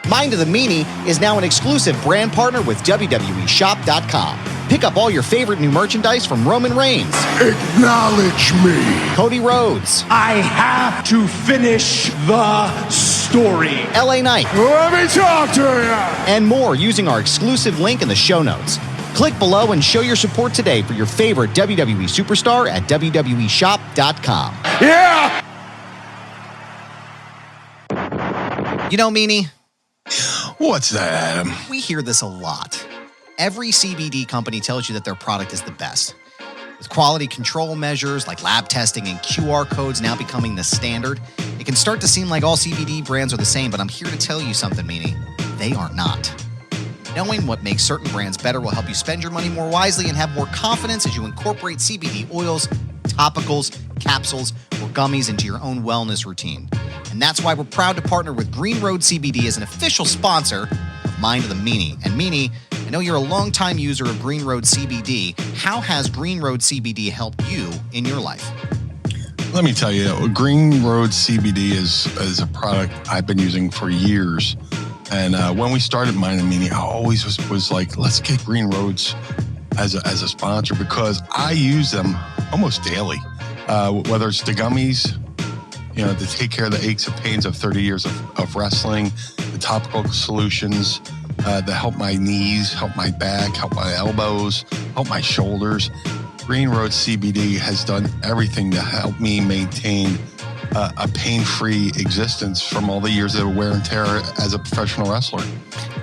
Mind of the Meanie is now an exclusive brand partner with WWEshop.com. Pick up all your favorite new merchandise from Roman Reigns. Acknowledge me. Cody Rhodes. I have to finish the story. LA Knight. Let me talk to you. And more using our exclusive link in the show notes. Click below and show your support today for your favorite WWE superstar at WWEshop.com. Yeah! You know, Meanie, What's that, Adam? we hear this a lot. Every CBD company tells you that their product is the best. With quality control measures like lab testing and QR codes now becoming the standard, it can start to seem like all CBD brands are the same, but I'm here to tell you something, Meanie. They are not. Knowing what makes certain brands better will help you spend your money more wisely and have more confidence as you incorporate CBD oils, topicals, capsules, or gummies into your own wellness routine. And that's why we're proud to partner with Green Road CBD as an official sponsor of Mind of the Meanie. And Meanie, I know you're a longtime user of Green Road CBD. How has Green Road CBD helped you in your life? Let me tell you, Green Road CBD is a product I've been using for years. And when we started Mind of the Meanie, I always was like, let's get Green Roads as a sponsor because I use them almost daily. Whether it's the gummies, you know, to take care of the aches and pains of 30 years of wrestling, the topical solutions that help my knees, help my back, help my elbows, help my shoulders. Green Road CBD has done everything to help me maintain a pain-free existence from all the years of wear and tear as a professional wrestler.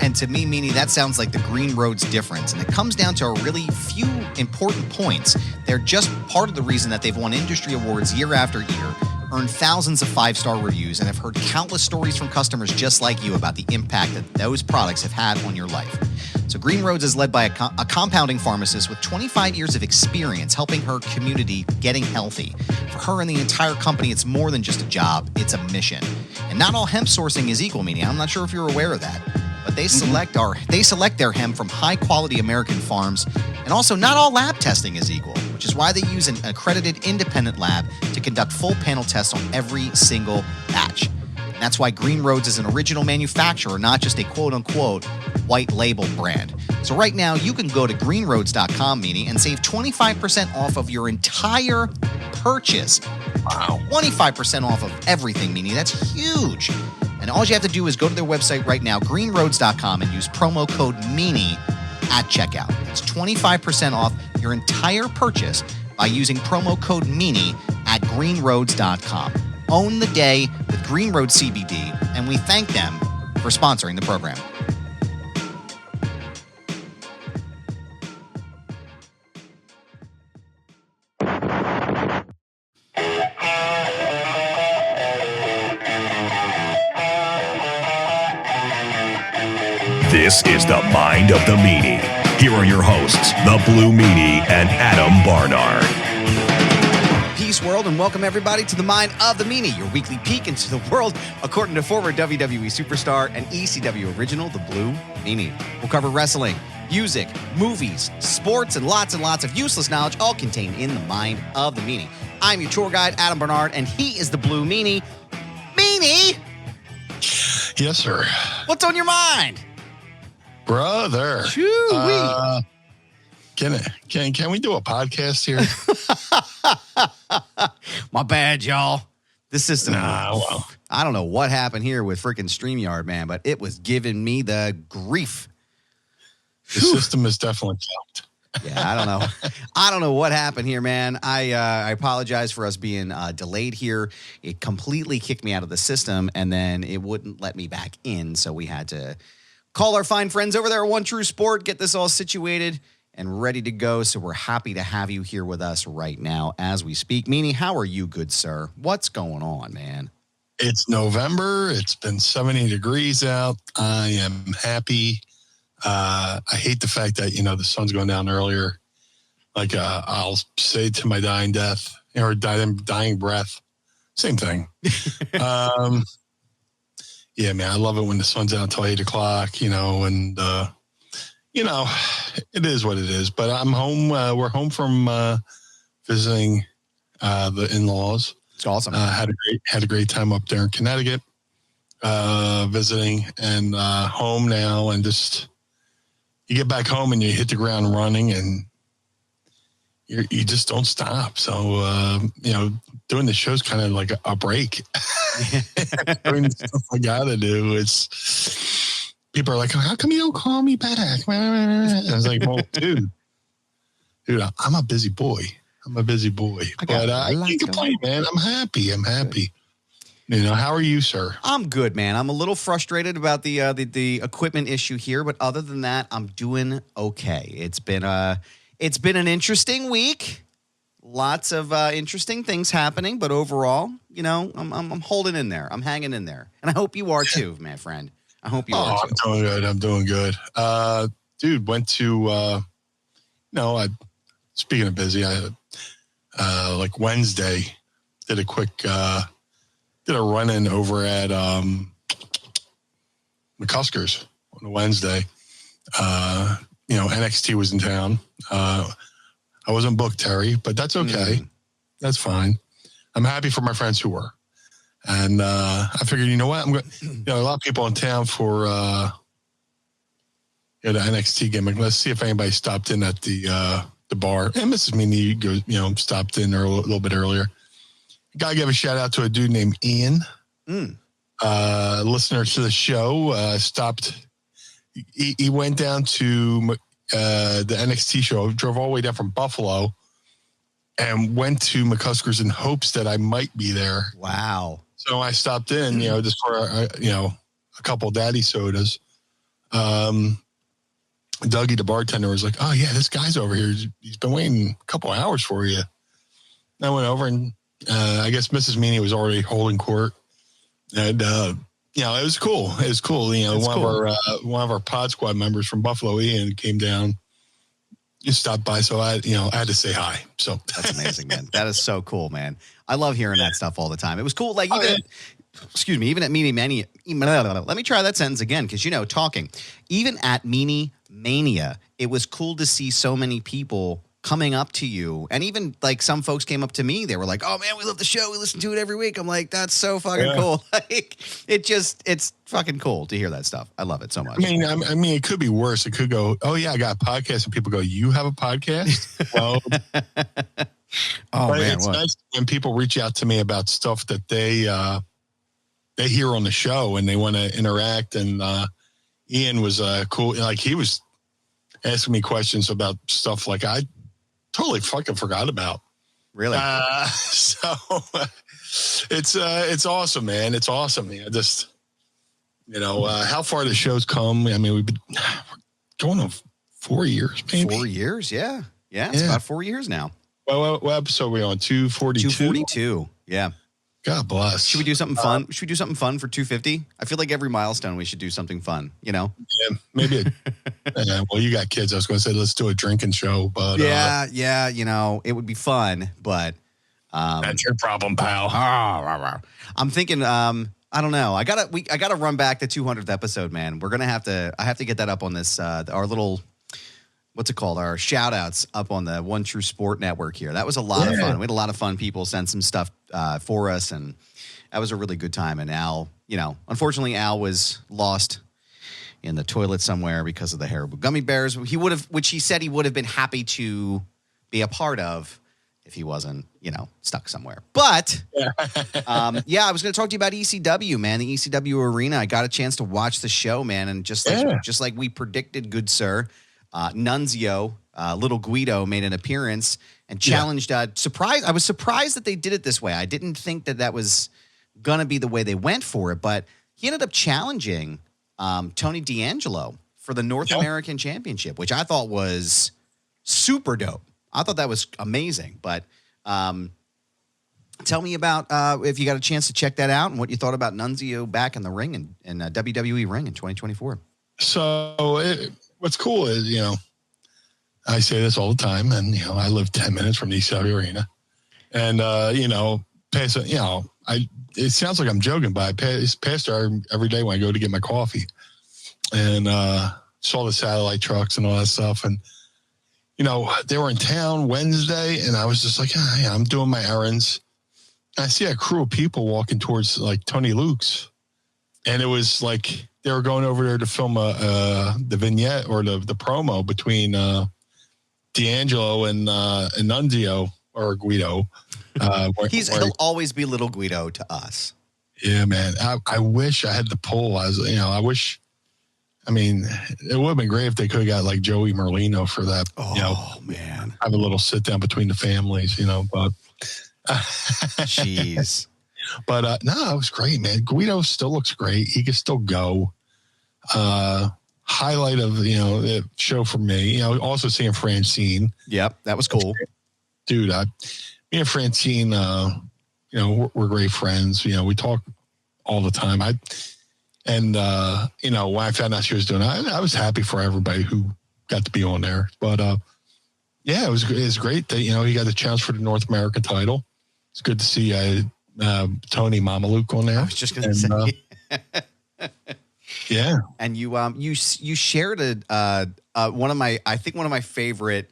And to me, Meanie, that sounds like the Green Road's difference. And it comes down to a really few important points. They're just part of the reason that they've won industry awards year after year, earned thousands of five-star reviews, and have heard countless stories from customers just like you about the impact that those products have had on your life. So Green Roads is led by a compounding pharmacist with 25 years of experience helping her community getting healthy. For her and the entire company, it's more than just a job, it's a mission. And not all hemp sourcing is equal, Meanie. I'm not sure if you're aware of that. But they select their hemp from high-quality American farms, and also not all lab testing is equal, which is why they use an accredited independent lab to conduct full panel tests on every single batch. And that's why Green Roads is an original manufacturer, not just a quote-unquote white label brand. So right now, you can go to greenroads.com, Meanie, and save 25% off of your entire purchase. Wow. 25% off of everything, Meanie. That's huge. And all you have to do is go to their website right now, greenroads.com, and use promo code MEANIE at checkout. It's 25% off your entire purchase by using promo code MEANIE at greenroads.com. Own the day with Green Road CBD, and we thank them for sponsoring the program. This is the Mind of the Meanie. Here are your hosts, the Blue Meanie and Adam Barnard. Peace, world, and welcome everybody to the Mind of the Meanie, your weekly peek into the world according to former WWE superstar and ECW original, the Blue Meanie. We'll cover wrestling, music, movies, sports, and lots of useless knowledge, all contained in the Mind of the Meanie. I'm your tour guide, Adam Barnard, and he is the Blue Meanie. Meanie! Yes, sir. What's on your mind? Brother. Choo-wee. Can we do a podcast here? My bad, y'all. The system. Well. I don't know what happened here with freaking StreamYard, man, but it was giving me the grief. The system is definitely fucked. Yeah, I don't know. I don't know what happened here, man. I apologize for us being delayed here. It completely kicked me out of the system, and then it wouldn't let me back in, so we had to call our fine friends over there at One True Sport, get this all situated and ready to go. So we're happy to have you here with us right now as we speak. Meanie, how are you, good sir? What's going on, man? It's November. It's been 70 degrees out. I am happy. I hate the fact that, the sun's going down earlier. Like I'll say to my dying death or dying breath, same thing. Yeah, man, I love it when the sun's out until 8 o'clock, and, it is what it is. But I'm home. We're home from visiting the in-laws. It's awesome. Had a great time up there in Connecticut. visiting, and home now, and just you get back home and you hit the ground running, and you just don't stop. So doing the show's kind of like a break. Doing the stuff I gotta do. It's people are like, how come you don't call me back? I was like, well, dude, I'm a busy boy. But I can't complain, man. I'm happy. How are you, sir? I'm good, man. I'm a little frustrated about the equipment issue here, but other than that, I'm doing okay. It's been an interesting week. Lots of interesting things happening, but overall, I'm holding in there. I'm hanging in there, and I hope you are too, my friend. I hope you are too. I'm doing good. Dude, went to speaking of busy, I like Wednesday did a quick did a run-in over at McCuskers on a Wednesday. NXT was in town. I wasn't booked, Terry, but that's okay. That's fine. I'm happy for my friends who were. And I figured, you know what? I'm going. A lot of people in town for the NXT gimmick. Let's see if anybody stopped in at the bar. And Mrs. Meanie goes, stopped in there a little bit earlier. Gotta give a shout out to a dude named Ian, listener to the show. Stopped. He went down to the NXT show, drove all the way down from Buffalo, and went to McCuskers in hopes that I might be there. Wow. So I stopped in, just for a couple daddy sodas. Dougie, the bartender, was like, "Oh yeah, this guy's over here. He's been waiting a couple hours for you." And I went over, and I guess Mrs. Meanie was already holding court, and it was cool. It was cool. One of our Pod Squad members from Buffalo, Ian, came down. You stopped by, so I had to say hi. So that's amazing, man. That is so cool, man. I love hearing that stuff all the time. It was cool, like even at Meanie Mania. Let me try that sentence again, because talking. Even at Meanie Mania, it was cool to see so many people coming up to you, and even like some folks came up to me. They were like, "Oh man, we love the show. We listen to it every week." I'm like, "That's so fucking cool." Like, it's fucking cool to hear that stuff. I love it so much. I mean, it could be worse. It could go, "Oh yeah, I got a podcast," and people go, "You have a podcast?" Well, man, it's nice when people reach out to me about stuff that they hear on the show and they want to interact. And Ian was cool. Like, he was asking me questions about stuff like I totally fucking forgot about. Really? So it's awesome, man. It's awesome. Just how far the show's come. I mean, we've been going on 4 years, maybe. 4 years, yeah. It's about 4 years now. Well, what episode are we on? 242. 242. Yeah. God bless. Should we do something fun? Should we do something fun for 250? I feel like every milestone we should do something fun, Yeah, maybe. Well, you got kids. I was going to say, let's do a drinking show, but yeah, it would be fun, but that's your problem, pal. I'm thinking, I don't know. I gotta run back the 200th episode, man. I have to get that up on this, our little, what's it called? Our shout outs up on the One True Sport Network here. That was a lot of fun. We had a lot of fun. People sent some stuff for us, and that was a really good time. And Al, unfortunately, Al was lost in the toilet somewhere because of the Haribo gummy bears. Which he said he would have been happy to be a part of if he wasn't, stuck somewhere. But I was going to talk to you about ECW, man. The ECW arena. I got a chance to watch the show, man, and just like we predicted, good sir. Nunzio, Little Guido, made an appearance and challenged. I was surprised that they did it this way. I didn't think that was going to be the way they went for it, but he ended up challenging Tony D'Angelo for the North American Championship, which I thought was super dope. I thought that was amazing. But tell me about if you got a chance to check that out and what you thought about Nunzio back in the ring in WWE ring in 2024. So what's cool is, I say this all the time, and, I live 10 minutes from the ECW arena. And, it sounds like I'm joking, but I pass there every day when I go to get my coffee. And saw the satellite trucks and all that stuff. And, they were in town Wednesday, and I was just like, I'm doing my errands. And I see a crew of people walking towards, like, Tony Luke's. And it was like they were going over there to film the vignette or the promo between D'Angelo and Nunzio or Guido. He'll always be little Guido to us. Yeah, man. I wish I had the pull. I wish. I mean, it would have been great if they could have got like Joey Merlino for that. Oh, man. Have a little sit down between the families, but. Jeez. But no, it was great, man. Guido still looks great. He can still go. Highlight of the show for me. Also seeing Francine. Yep, that was cool, dude. Me and Francine, we're great friends. We talk all the time. When I found out she was doing it, I was happy for everybody who got to be on there. But yeah, it was great that he got the chance for the North American title. It's good to see Tony Mamaluke on there. I was just going to say. Yeah. And you shared one of my favorite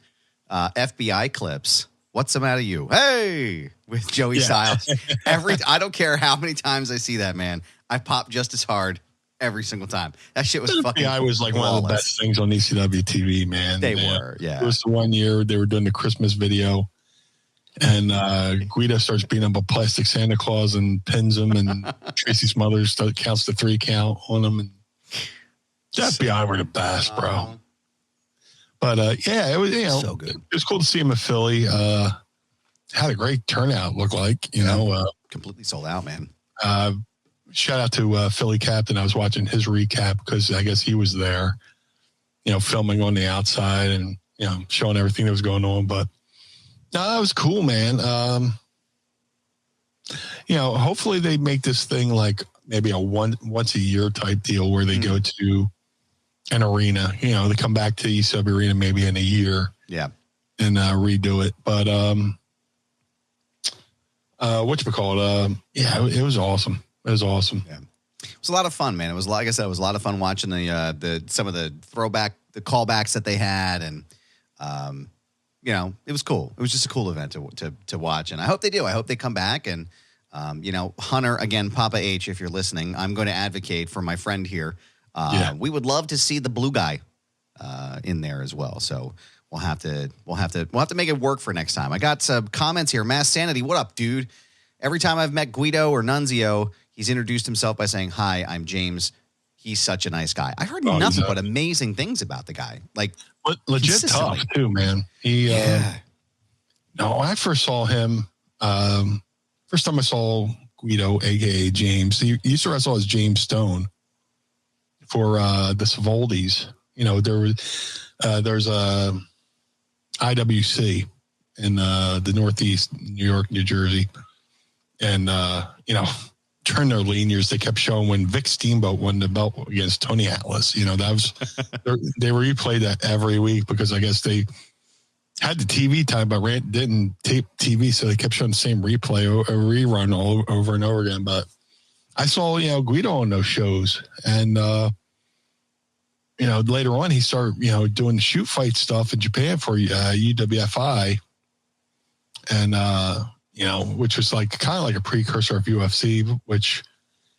FBI clips. What's the matter, you? Hey, with Joey Styles. I don't care how many times I see that, man. I pop just as hard every single time. That shit was fucking. FBI was like one of the best things on ECW TV, man. They were, yeah. It was the one year they were doing the Christmas video, and Guido starts beating up a plastic Santa Claus and pins him, and Tracy's mother counts the 3 count on him, and the FBI were the best, bro. But yeah, it was so good. It was cool to see him at Philly. Had a great turnout. Looked like completely sold out, man. Shout out to Philly Captain. I was watching his recap because I guess he was there, filming on the outside and showing everything that was going on. But no, that was cool, man. Hopefully they make this thing like maybe a once a year type deal where they go to an arena. They come back to ECW Arena maybe in a year. Yeah. And redo it. But whatchamacallit? Yeah, it was awesome. It was awesome. Yeah. It was a lot of fun, man. It was, like I said, it was a lot of fun watching some of the callbacks that they had, and it was cool. It was just a cool event to watch, and I hope they do. I hope they come back, and Hunter, again, Papa H, if you're listening, I'm going to advocate for my friend here. We would love to see the blue guy in there as well. So we'll have to make it work for next time. I got some comments here. Mass Sanity, what up, dude? Every time I've met Guido or Nunzio, he's introduced himself by saying, "Hi, I'm James. He's such a nice guy." I heard nothing but amazing things about the guy. Like, legit tough too, man. He, I first saw him. First time I saw Guido, aka James. He used to wrestle as James Stone for the Savoldis. There's a IWC in the Northeast, New York, New Jersey. And, during their lean years, they kept showing when Vic Steamboat won the belt against Tony Atlas. That was, they replayed that every week because I guess they had the TV time, but didn't tape TV. So they kept showing the same replay or rerun all over and over again. But I saw, Guido on those shows. And, later on, he started, doing the shoot fight stuff in Japan for UWFI. And, which was kind of like a precursor of UFC, which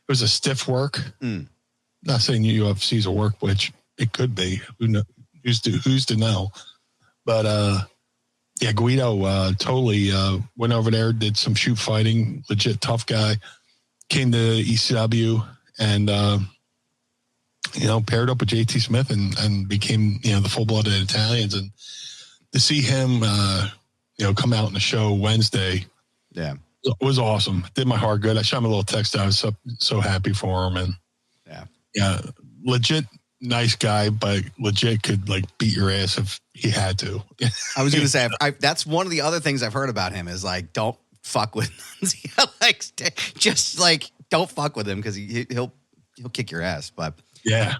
was a stiff work. Not saying UFC is a work, which it could be. Who knows? Who's to know? But Guido totally went over there, did some shoot fighting, legit tough guy. Came to ECW and paired up with JT Smith and became the full-blooded Italians. And to see him come out in the show Wednesday. Yeah, it was awesome. Did my heart good. I shot him a little text. I was so happy for him, and legit nice guy, but legit could beat your ass if he had to. I was going to say that's one of the other things I've heard about him is don't fuck with Nunzio. Don't fuck with him because he'll kick your ass. But yeah,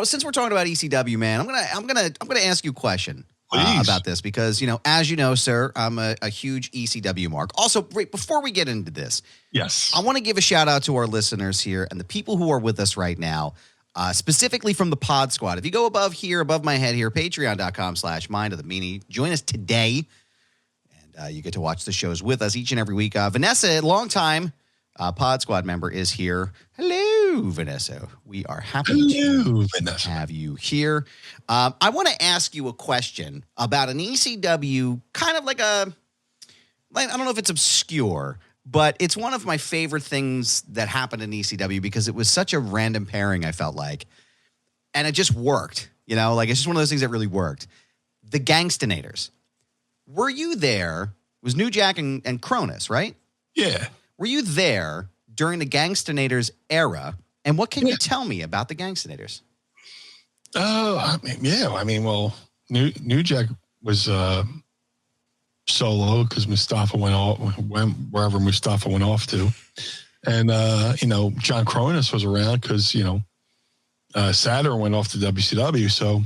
since we're talking about ECW, man, I'm gonna ask you a question. About this because, as you know, sir, I'm a huge ECW mark. Also, before we get into this, yes, I want to give a shout out to our listeners here and the people who are with us right now, specifically from the Pod Squad. If you go above my head here, patreon.com/mindofthemeanie, join us today, and you get to watch the shows with us each and every week. Vanessa, longtime Pod Squad member, is here. Hello. Hello, Vanessa. We are happy Hello, to Vanessa. have you here. I want to ask you a question about an ECW, kind of like I don't know if it's obscure, but it's one of my favorite things that happened in ECW because it was such a random pairing, I felt like. And it just worked, it's just one of those things that really worked. The Gangstanators. Were you there? It was New Jack and Kronus, right? Yeah. Were you there during the Gangstanators era? And what can you tell me about the Gangstanators? Oh, well, New Jack was solo because Mustafa went wherever Mustafa went off to. And, John Kronus was around because, Saturn went off to WCW. So,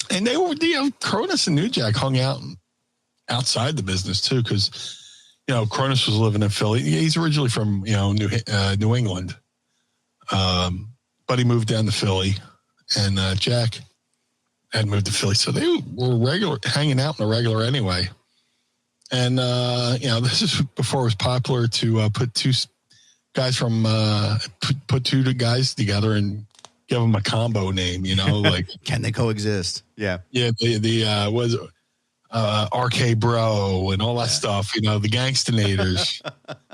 and they were, Kronus and New Jack hung out outside the business too because, Kronus was living in Philly. He's originally from, New England. But he moved down to Philly and Jack had moved to Philly. So they were hanging out in the regular anyway. And, this is before it was popular to put two guys from, put two guys together and give them a combo name, like. Can they coexist? Yeah. Yeah. Was RK Bro and all that stuff, the Gangstanators.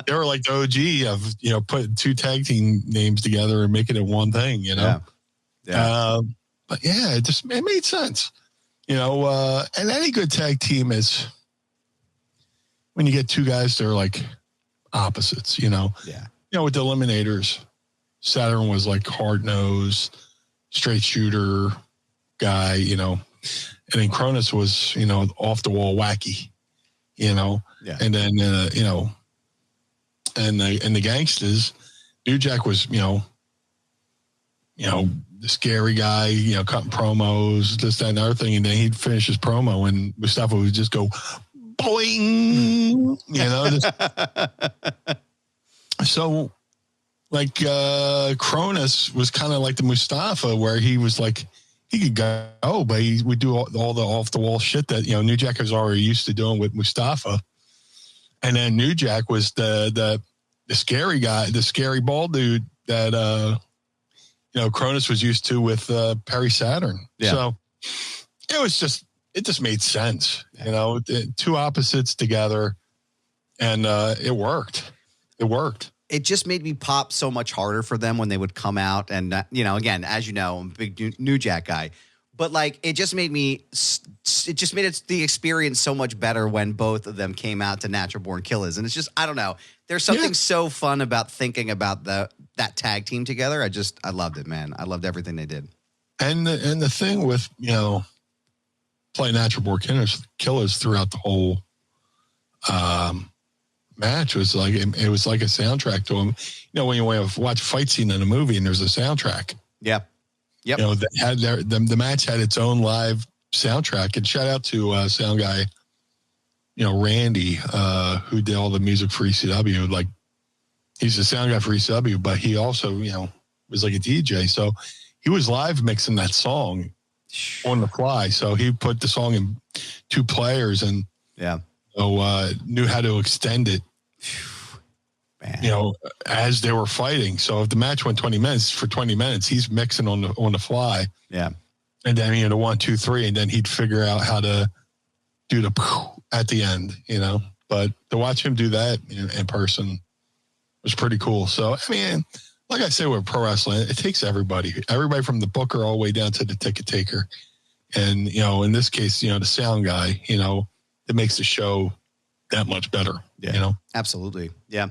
They were like the OG of, putting two tag team names together and making it one thing, Yeah. But yeah, it made sense, and any good tag team is when you get two guys that are like opposites, Yeah. With the Eliminators, Saturn was like hard nosed, straight shooter guy, and then Kronus was, off the wall wacky, Yeah. and then, and the Gangsters, New Jack was, the scary guy, cutting promos, this, that, and other thing. And then he'd finish his promo and Mustafa would just go boing, So like, Kronus was kind of like the Mustafa where he was like, he could go, but he would do all the off the wall shit that, New Jack was already used to doing with Mustafa. And then New Jack was the scary guy, the scary bald dude that, Kronus was used to with Perry Saturn. Yeah. So it just made sense, two opposites together, and it worked. It worked. It just made me pop so much harder for them when they would come out. And, again, as you know, I'm a big New Jack guy. But, it just made the experience so much better when both of them came out to Natural Born Killers. And it's just, I don't know. There's something so fun about thinking about that tag team together. I loved it, man. I loved everything they did. And the thing with, playing Natural Born Killers throughout the whole match was like, it was like a soundtrack to them. When you watch a fight scene in a movie and there's a soundtrack. Yeah. Yep. The match had its own live soundtrack. And shout out to sound guy, Randy, who did all the music for ECW. Like, he's the sound guy for ECW, but he also, was like a DJ. So he was live mixing that song on the fly. So he put the song in two players and knew how to extend it, man. As they were fighting. So if the match went 20 minutes, for 20 minutes, he's mixing on the fly. Yeah. And then, the 1, 2, 3, and then he'd figure out how to do the at the end, but to watch him do that in person was pretty cool. So, like I say, with pro wrestling, it takes everybody from the booker all the way down to the ticket taker. And, in this case, the sound guy, it makes the show that much better. Yeah. Absolutely. Yeah.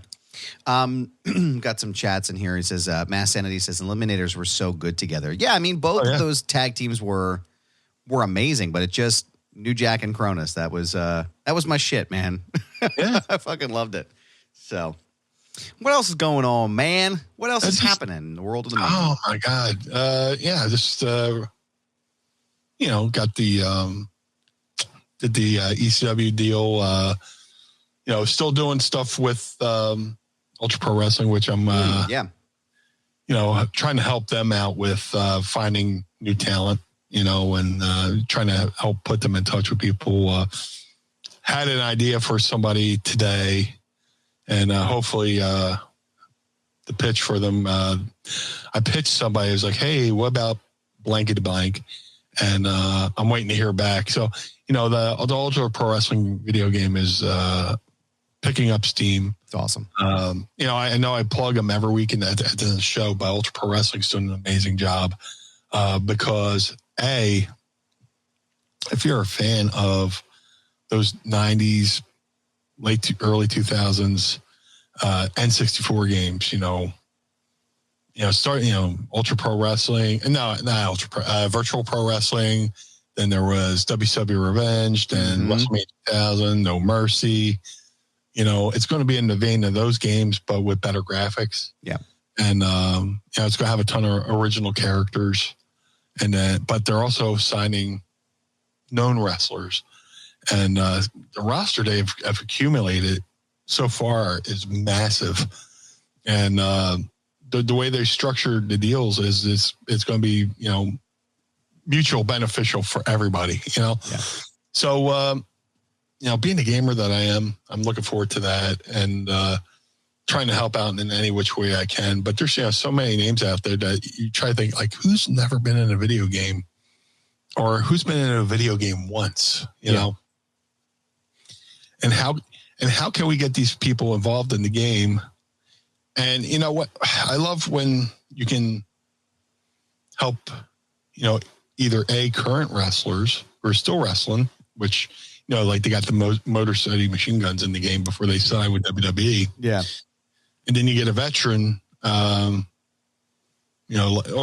Got some chats in here. He says, Mass Sanity says Eliminators were so good together. Yeah. Both of those tag teams were amazing, but it just New Jack and Kronus. That was my shit, man. Yeah. I fucking loved it. So what else is going on, man? What else is happening in the world of the movie? Oh my God. Just, got did the ECW deal, still doing stuff with Ultra Pro Wrestling, which I'm trying to help them out with finding new talent, and trying to help put them in touch with people. Had an idea for somebody today, and hopefully the pitch for them. I pitched somebody who was like, hey, what about blankety blank? And I'm waiting to hear back. So, the Ultra Pro Wrestling video game is picking up steam. It's awesome. I know I plug them every week at the show, but Ultra Pro Wrestling's doing an amazing job because, if you're a fan of those 90s, early 2000s N64 games, Ultra Pro Wrestling, not Ultra Pro, Virtual Pro Wrestling. Then there was WCW Revenge, then WrestleMania 2000, No Mercy. It's going to be in the vein of those games, but with better graphics. Yeah. And, it's going to have a ton of original characters. But they're also signing known wrestlers. And the roster they've accumulated so far is massive. And the way they structured the deals is it's going to be, mutual beneficial for everybody, Yeah. So, being the gamer that I am, I'm looking forward to that and trying to help out in any which way I can. But there's so many names out there that you try to think like, who's never been in a video game or who's been in a video game once, you know? And how can we get these people involved in the game? And you know what? I love when you can help, either current wrestlers who are still wrestling, which, like they got the Motor City Machine Guns in the game before they signed with WWE. Yeah. And then you get a veteran, or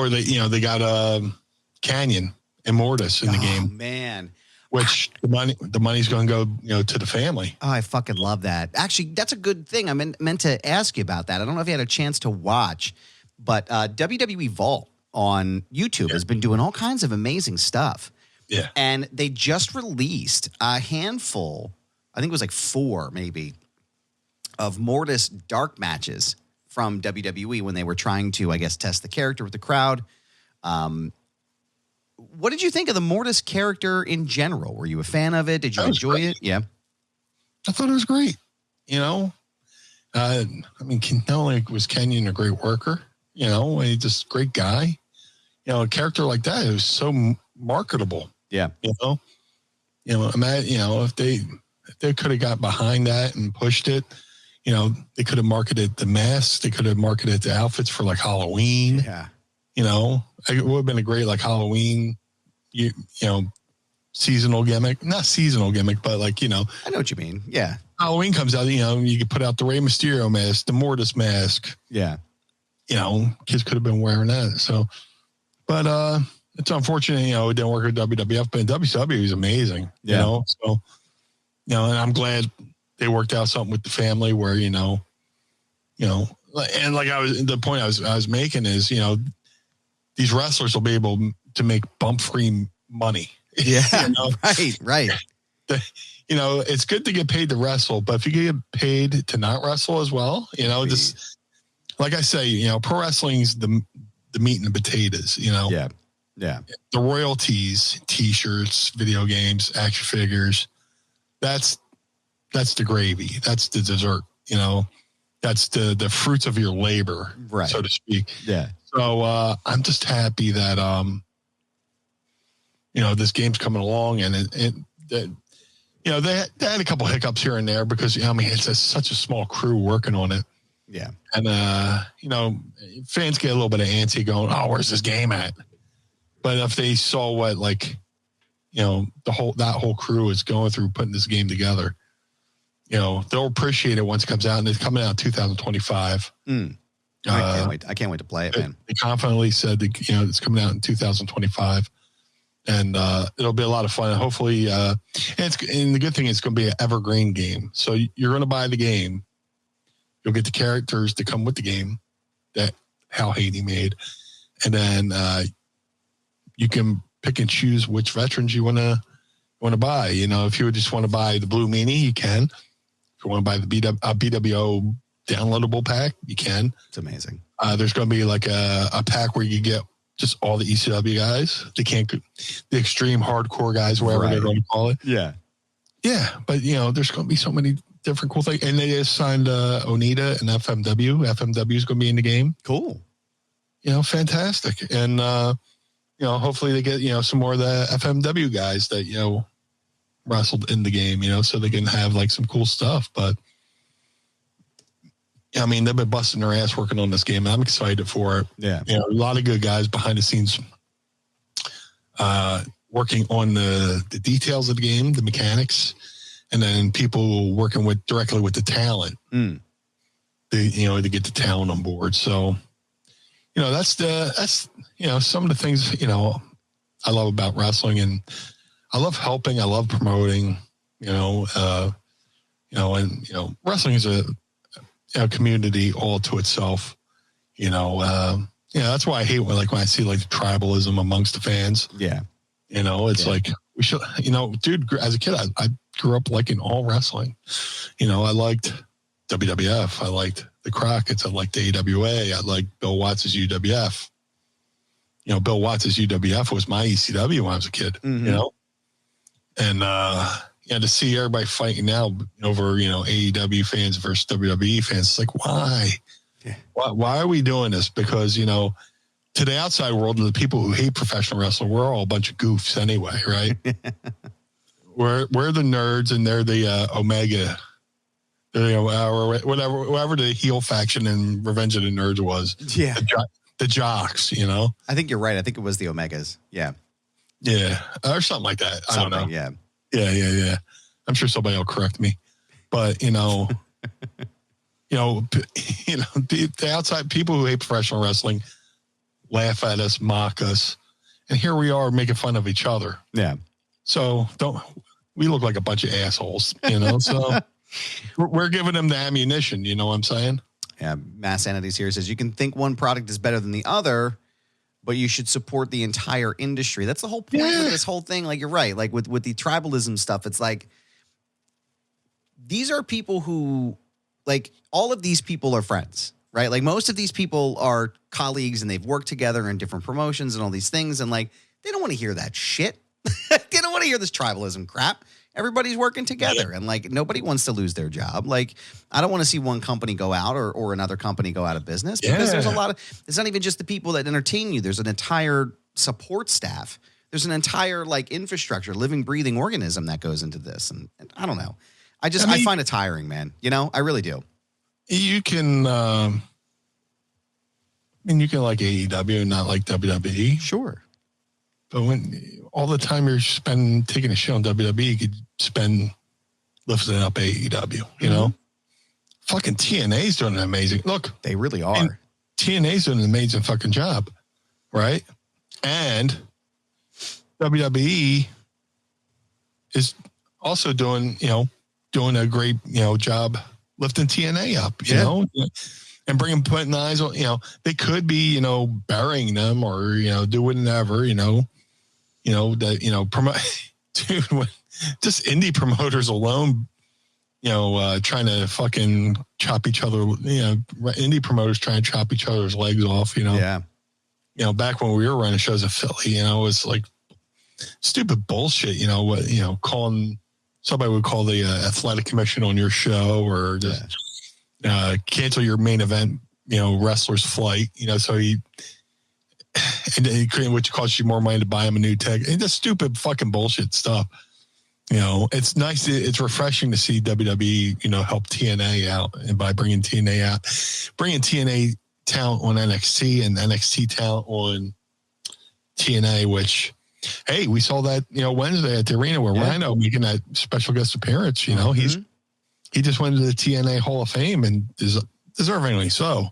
they got Canyon and Mortis in the game. Oh, man. Which the money's going to go, to the family. Oh, I fucking love that. Actually, that's a good thing. I meant to ask you about that. I don't know if you had a chance to watch, but WWE Vault on YouTube has been doing all kinds of amazing stuff. Yeah. And they just released a handful, I think it was like 4 maybe, of Mortis dark matches from WWE when they were trying to, I guess, test the character with the crowd. What did you think of the Mortis character in general? Were you a fan of it? Did you enjoy it? Yeah. I thought it was great. Not only was Kenyon a great worker, he's just a great guy. A character like that is so marketable. Yeah. Imagine, if they could have got behind that and pushed it, they could have marketed the masks. They could have marketed the outfits for like Halloween. Yeah. It would have been a great like Halloween, seasonal gimmick. Not seasonal gimmick, but like, I know what you mean. Yeah. Halloween comes out, you could put out the Rey Mysterio mask, the Mortis mask. Yeah. Kids could have been wearing that. So, but it's unfortunate, it didn't work with WWF, but WCW is amazing, So, and I'm glad they worked out something with the family where, and like the point I was making is, these wrestlers will be able to make bump-free money. Yeah, right. It's good to get paid to wrestle, but if you get paid to not wrestle as well, just like I say, pro wrestling's the meat and the potatoes, Yeah. The royalties, T-shirts, video games, action figures, that's the gravy. That's the dessert, that's the fruits of your labor, right, so to speak. Yeah. So I'm just happy that this game's coming along, and they had a couple hiccups here and there because it's such a small crew working on it. Yeah. And fans get a little bit of antsy going, oh, where's this game at? But if they saw what that whole crew is going through putting this game together, they'll appreciate it once it comes out, and it's coming out in 2025. I can't wait to play it, man. They confidently said that, it's coming out in 2025, and it'll be a lot of fun. Hopefully, and the good thing is it's going to be an evergreen game. So you're going to buy the game, you'll get the characters to come with the game that Hal Haney made, and then you can pick and choose which veterans you want to buy. If you just want to buy the Blue Meanie, you can. If you want to buy the BWO downloadable pack, you can. It's amazing. There's going to be like a pack where you get just all the ECW guys. The extreme hardcore guys, whatever they're going to call it. Yeah. Yeah. But, there's going to be so many different cool things. And they just signed Onita and FMW. FMW is going to be in the game. Cool. Fantastic. And, hopefully they get, some more of the FMW guys that, wrestled in the game, so they can have like some cool stuff. But I mean, they've been busting their ass working on this game. I'm excited for it. Yeah. A lot of good guys behind the scenes working on the details of the game, the mechanics, and then people working directly with the talent. To get the talent on board. So, that's some of the things, I love about wrestling, and I love helping. I love promoting, and wrestling is a community all to itself, that's why I hate when I see like the tribalism amongst the fans. Yeah. It's like we should, dude, as a kid, I grew up liking all wrestling. I liked WWF. I liked the Crockett's. I liked the AWA. I liked Bill Watts' UWF. Bill Watts' UWF was my ECW when I was a kid, and, to see everybody fighting now over, AEW fans versus WWE fans, it's like, why? Yeah. Why are we doing this? Because, to the outside world, the people who hate professional wrestling, we're all a bunch of goofs anyway, right? we're the nerds, and they're the Omega, or whatever the heel faction in Revenge of the Nerds was. Yeah. The jocks, I think you're right. I think it was the Omegas. Yeah. Yeah. Or something like that. I don't know. Yeah. Yeah. I'm sure somebody will correct me, but the outside people who hate professional wrestling laugh at us, mock us, and here we are making fun of each other. Yeah. So we look like a bunch of assholes, so we're giving them the ammunition. You know what I'm saying? Yeah. Mass Entities here says you can think one product is better than the other, but you should support the entire industry. That's the whole point of this whole thing. Like, you're right. Like with the tribalism stuff, it's like, these are people who, like, all of these people are friends, right? Like, most of these people are colleagues, and they've worked together in different promotions and all these things. And like, they don't want to hear that shit. They don't want to hear this tribalism crap. Everybody's working together, and like, nobody wants to lose their job. Like, I don't want to see one company go out or another company go out of business, because there's a lot of, it's not even just the people that entertain you. There's an entire support staff. There's an entire like infrastructure, living, breathing organism that goes into this. And I don't know. I find it tiring, man. I really do. You can, you can like AEW and not like WWE. Sure. But when all the time you're taking a show on WWE, you could spend lifting up AEW, Fucking TNA's doing an amazing, look. They really are. TNA's doing an amazing fucking job, right? And WWE is also doing a great, job lifting TNA up, you know, and putting eyes on, they could be, burying them or, doing whatever, promote, dude, just indie promoters alone, trying to fucking chop each other, indie promoters trying to chop each other's legs off, back when we were running shows in Philly, it was like stupid bullshit, calling, somebody would call the athletic commission on your show, or just cancel your main event, wrestler's flight, so which costs you more money to buy him a new tag, and just stupid fucking bullshit stuff. It's nice. It's refreshing to see WWE, help TNA out, and by bringing TNA talent on NXT and NXT talent on TNA, which, hey, we saw that, Wednesday at the arena where Rhino making that special guest appearance, he just went to the TNA Hall of Fame, and deservingly so.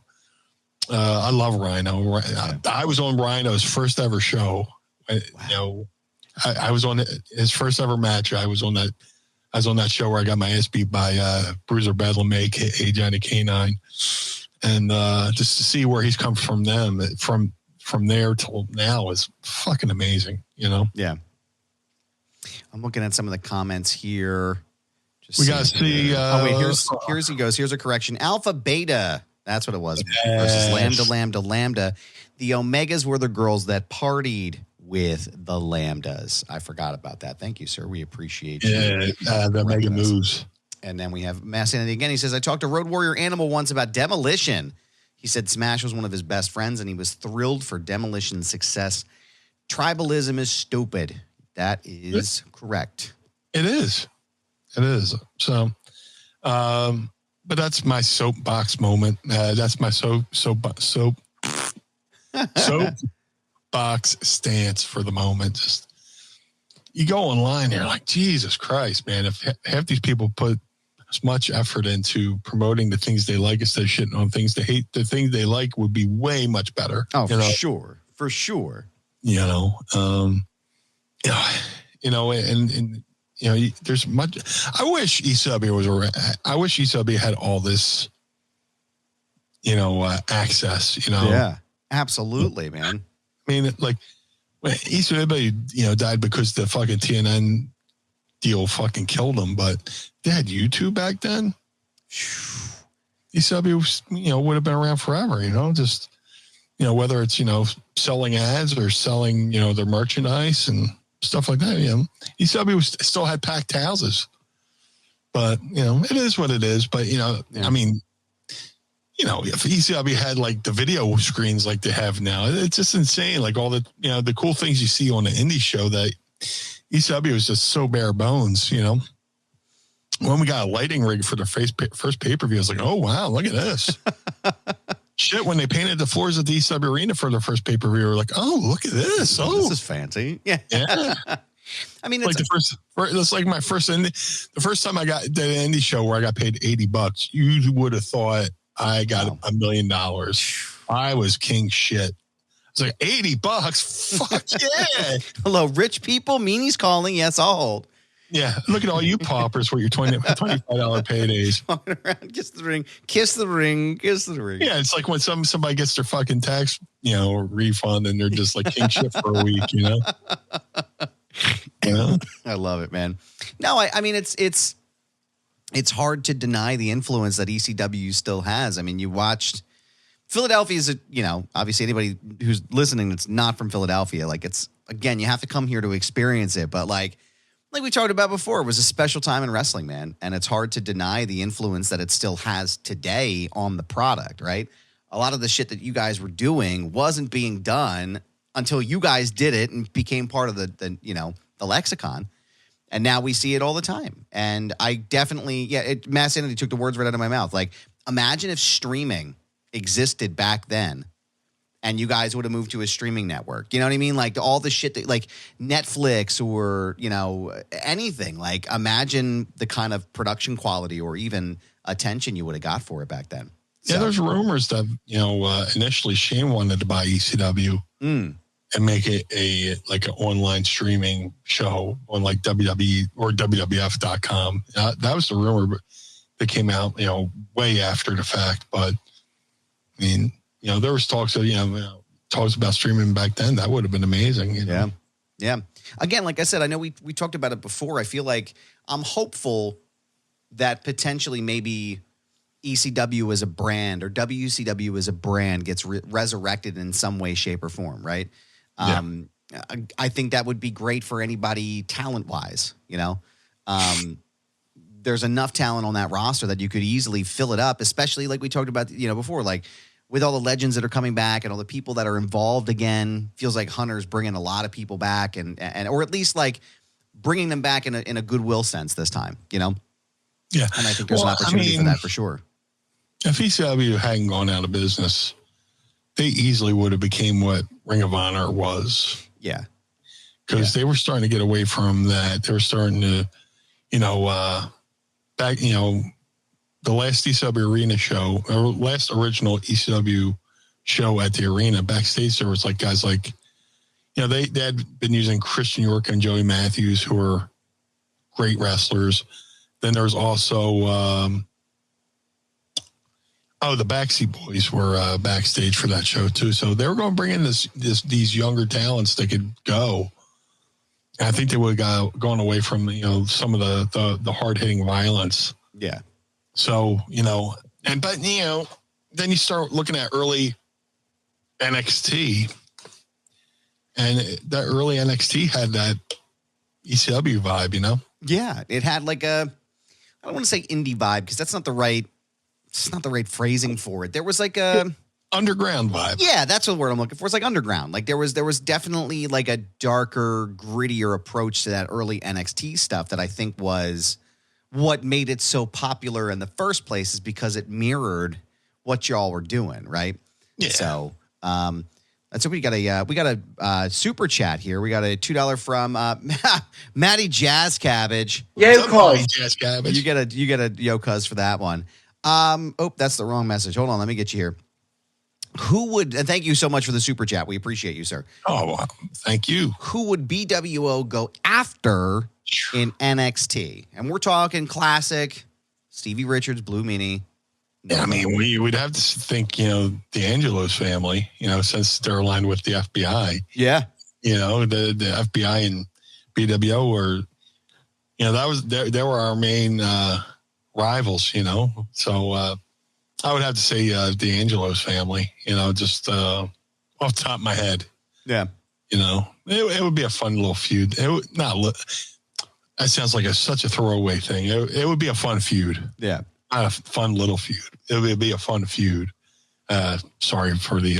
I love Rhino. I was on Rhino's first ever show. I was on his first ever match. I was on that show where I got my ass beat by Bruiser Bedlam, aka Johnny Canine, and just to see where he's come from from there till now is fucking amazing. Yeah. I'm looking at some of the comments here. We got to see. Here's he goes. Here's a correction. Alpha Beta. That's what it was. Versus Lambda. The Omegas were the girls that partied with the Lambdas. I forgot about that. Thank you, sir. We appreciate you. The Omega moves. And then we have Mass Sanity again. He says, I talked to Road Warrior Animal once about Demolition. He said Smash was one of his best friends, and he was thrilled for Demolition's success. Tribalism is stupid. That is correct. It is. So, but that's my soapbox moment. That's my soapbox stance for the moment. Just you go online, you're like, Jesus Christ, man! If half these people put as much effort into promoting the things they like instead of shitting on things they hate, the things they like would be way much better. Oh, for sure. And there's much. I wish ECW was around. I wish ECW had all this, access. Yeah, absolutely, man. I mean, like when ECW, died because the fucking TNN deal fucking killed them. But they had YouTube back then. ECW, would have been around forever. Just whether it's selling ads or selling their merchandise and stuff like that. ECW still had packed houses, but it is what it is. But I mean, if ECW had like the video screens like they have now, it's just insane. Like all the the cool things you see on the indie show, that ECW is just so bare bones. When we got a lighting rig for the first pay-per-view, I was like, oh wow, look at this. Shit, when they painted the floors at the ECW Arena for their first pay-per-view, we were like, oh, look at this. Oh, this is fancy. Yeah. I mean, it's like my first indie. The first time I got the indie show where I got paid $80, you would have thought I got $1 million. I was king shit. I was like, $80? Fuck yeah. Hello, rich people. Meanie's calling. Yes, I'll hold. Yeah, look at all you paupers with your $25 paydays. Walking around, kiss the ring, kiss the ring, kiss the ring. Yeah, it's like when somebody gets their fucking tax, refund, and they're just like king shit for a week, I love it, man. No, I mean it's hard to deny the influence that ECW still has. I mean, you watched Philadelphia is obviously anybody who's listening that's not from Philadelphia, like it's again, you have to come here to experience it, but like we talked about before, it was a special time in wrestling, man. And it's hard to deny the influence that it still has today on the product, right? A lot of the shit that you guys were doing wasn't being done until you guys did it and became part of the lexicon. And now we see it all the time. And I definitely, Mass Sanity took the words right out of my mouth. Like, imagine if streaming existed back then and you guys would have moved to a streaming network. You know what I mean? Like all the shit that like Netflix or, anything. Like imagine the kind of production quality or even attention you would have got for it back then. Yeah, there's rumors that, initially Shane wanted to buy ECW and make it an online streaming show on like WWE or WWF.com. That was the rumor that came out, way after the fact. But I mean, there was talks of, talks about streaming back then. That would have been amazing. Yeah. Again, like I said, I know we talked about it before. I feel like I'm hopeful that potentially maybe ECW as a brand or WCW as a brand gets resurrected in some way, shape, or form, right? Yeah. I think that would be great for anybody talent-wise, There's enough talent on that roster that you could easily fill it up, especially like we talked about, before, like with all the legends that are coming back and all the people that are involved again. Feels like Hunter's bringing a lot of people back and or at least like bringing them back in a goodwill sense this time, Yeah. And I think there's an opportunity for that for sure. If ECW hadn't gone out of business, they easily would have became what Ring of Honor was. Yeah. Because they were starting to get away from that. They were starting to, back, the last ECW Arena show, or last original ECW show at the arena, backstage there was like guys like, they had been using Christian York and Joey Matthews, who were great wrestlers. Then there was also, the Backseat Boys were backstage for that show too. So they were going to bring in these younger talents that could go. And I think they would have gone away from some of the hard hitting violence. Yeah. So but then you start looking at early NXT, and that early NXT had that ECW vibe. Yeah, it had like I don't want to say indie vibe because it's not the right phrasing for it. There was like a underground vibe. Yeah, that's the word I'm looking for. It's like underground. Like there was definitely like a darker, grittier approach to that early NXT stuff that I think was what made it so popular in the first place, is because it mirrored what y'all were doing, right? Yeah. So, so we got a super chat here. We got a $2 from Maddie Jazz Cabbage. Yeah, Jazz Cabbage. You get a yo cuz for that one. Oh, that's the wrong message. Hold on, let me get you here. And thank you so much for the super chat. We appreciate you, sir. Oh, well, thank you. Who would BWO go after in NXT? And we're talking classic Stevie Richards, Blue Meanie. Yeah, I mean, we'd have to think, D'Angelo's family, since they're aligned with the FBI. Yeah. The FBI and BWO were, they were our main rivals, So I would have to say D'Angelo's family, just off the top of my head. Yeah. It would be a fun little feud. That sounds like such a throwaway thing. It would be a fun feud. Yeah. Not a fun little feud. It would be a fun feud. Sorry for the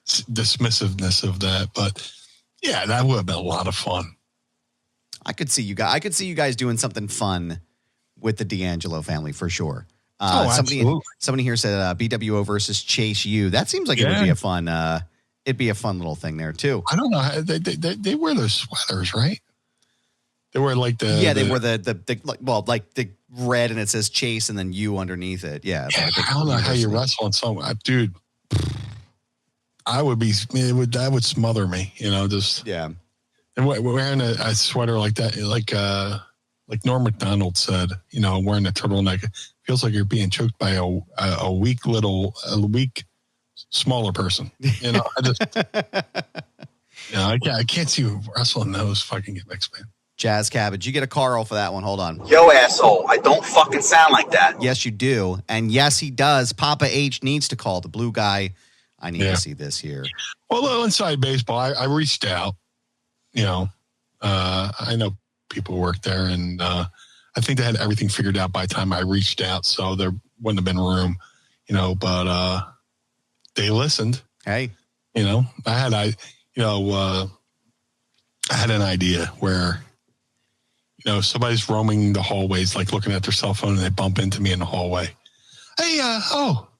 dismissiveness of that, but yeah, that would have been a lot of fun. I could see you guys doing something fun with the D'Angelo family for sure. Somebody here said BWO versus Chase U. That seems like it would be a fun. It'd be a fun little thing there too. I don't know. They wear those sweaters, right? They wear like the were the red and it says Chase and then U underneath it. Yeah. I don't know how you wrestle on someone, dude. That would smother me, just yeah. And wearing a sweater like that, like Norm Macdonald said, wearing a turtleneck, feels like you're being choked by a weak smaller person. I can't see you wrestling those fucking gimmicks, man. Jazz Cabbage, you get a Carl for that one. Hold on. Yo, asshole, I don't fucking sound like that. Yes, you do. And yes, he does. Papa H needs to call the blue guy. I need to see this here. Well, a little inside baseball, I reached out. I know people who work there, and I think they had everything figured out by the time I reached out, so there wouldn't have been room, but they listened. Hey. I had an idea where, somebody's roaming the hallways, like looking at their cell phone, and they bump into me in the hallway. Hey,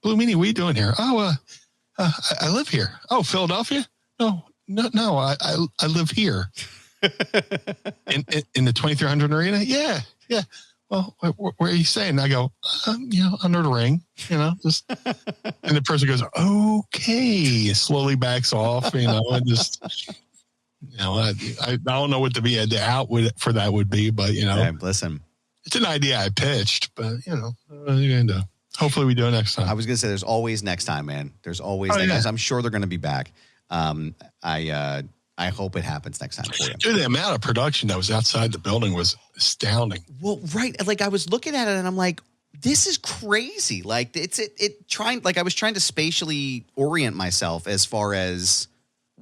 Blue Meanie, what are you doing here? Oh, I live here. Oh, Philadelphia? No, I live here. in the 2300 arena? Yeah. Well, where are you staying? I go, under the ring, just, and the person goes, okay, slowly backs off, and just, I don't know what the out for that would be, but, Hey, listen, it's an idea I pitched, but, what are you going to do? Hopefully we do it next time. I was going to say, there's always next time, man. There's always next time. I'm sure they're going to be back. I hope it happens next time for you. Dude, the amount of production that was outside the building was astounding. Well, right. Like I was looking at it and I'm like, this is crazy. Like I was trying to spatially orient myself as far as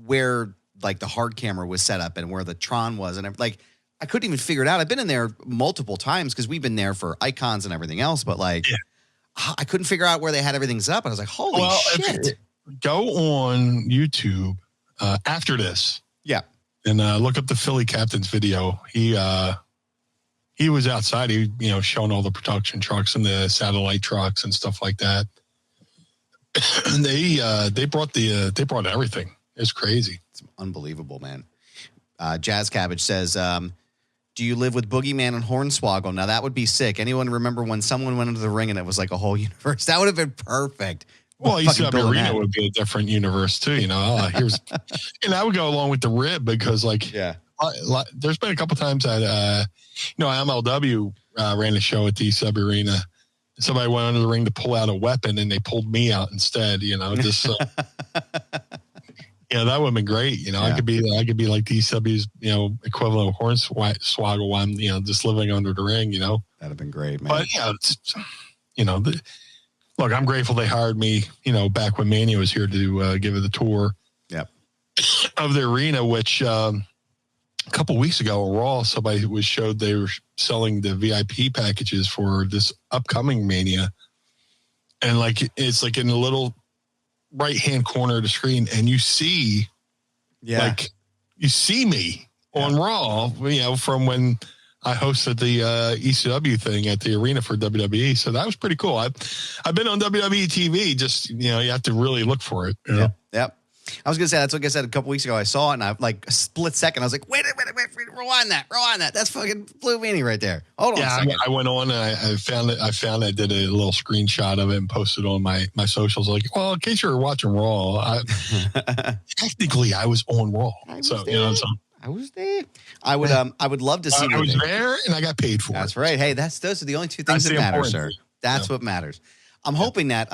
where like the hard camera was set up and where the Tron was. And I couldn't even figure it out. I've been in there multiple times because we've been there for icons and everything else, but I couldn't figure out where they had everything set up. And I was like, holy shit. Go on YouTube after this. Yeah. And look up the Philly Captain's video. He was outside. He, showing all the production trucks and the satellite trucks and stuff like that. And they brought everything. It's crazy. It's unbelievable, man. Jazz Cabbage says, do you live with Boogeyman and Hornswoggle? Now that would be sick. Anyone remember when someone went into the ring and it was like a whole universe? That would have been perfect. Well, ECW Arena would be a different universe too, and I would go along with the rib because, there's been a couple times that, MLW ran a show at the ECW Arena. Somebody went under the ring to pull out a weapon, and they pulled me out instead. Just that would have been great. I could be like the ECW's equivalent of Hornswoggle. I'm just living under the ring. That'd have been great, man. But look, I'm grateful they hired me, back when Mania was here to give it the tour of the arena, which a couple weeks ago on Raw, somebody was showed they were selling the VIP packages for this upcoming Mania. And like, it's like in the little right-hand corner of the screen, and you see, like, you see me on Raw, from when I hosted the ECW thing at the arena for WWE. So that was pretty cool. I've been on WWE TV, just, you have to really look for it. You know? Yep. I was going to say, that's what I said a couple weeks ago. I saw it, and I like a split second. I was like, wait, rewind that. That's fucking Blue Meanie right there. Hold on a second. I went on and I found it. I did a little screenshot of it and posted on my socials. Like, well, in case you're watching Raw, technically I was on Raw. I was there. I would love to see. I was there and I got paid for it. That's right. Hey, those are the only two things that matter, sir. That's what matters. I'm hoping that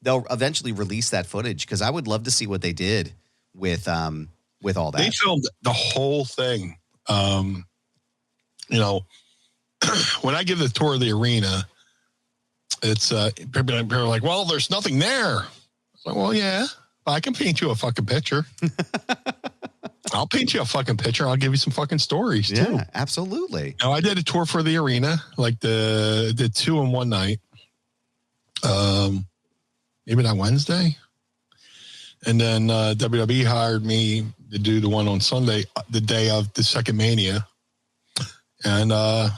they'll eventually release that footage, because I would love to see what they did with all that. They filmed the whole thing. When I give the tour of the arena, it's people are like, well, there's nothing there. Like, well, yeah, I can paint you a fucking picture. I'll paint you a fucking picture. I'll give you some fucking stories too. Yeah, absolutely. Now, I did a tour for the arena, like did 2 in one night. Maybe that Wednesday. And then WWE hired me to do the one on Sunday, the day of the second Mania. And, it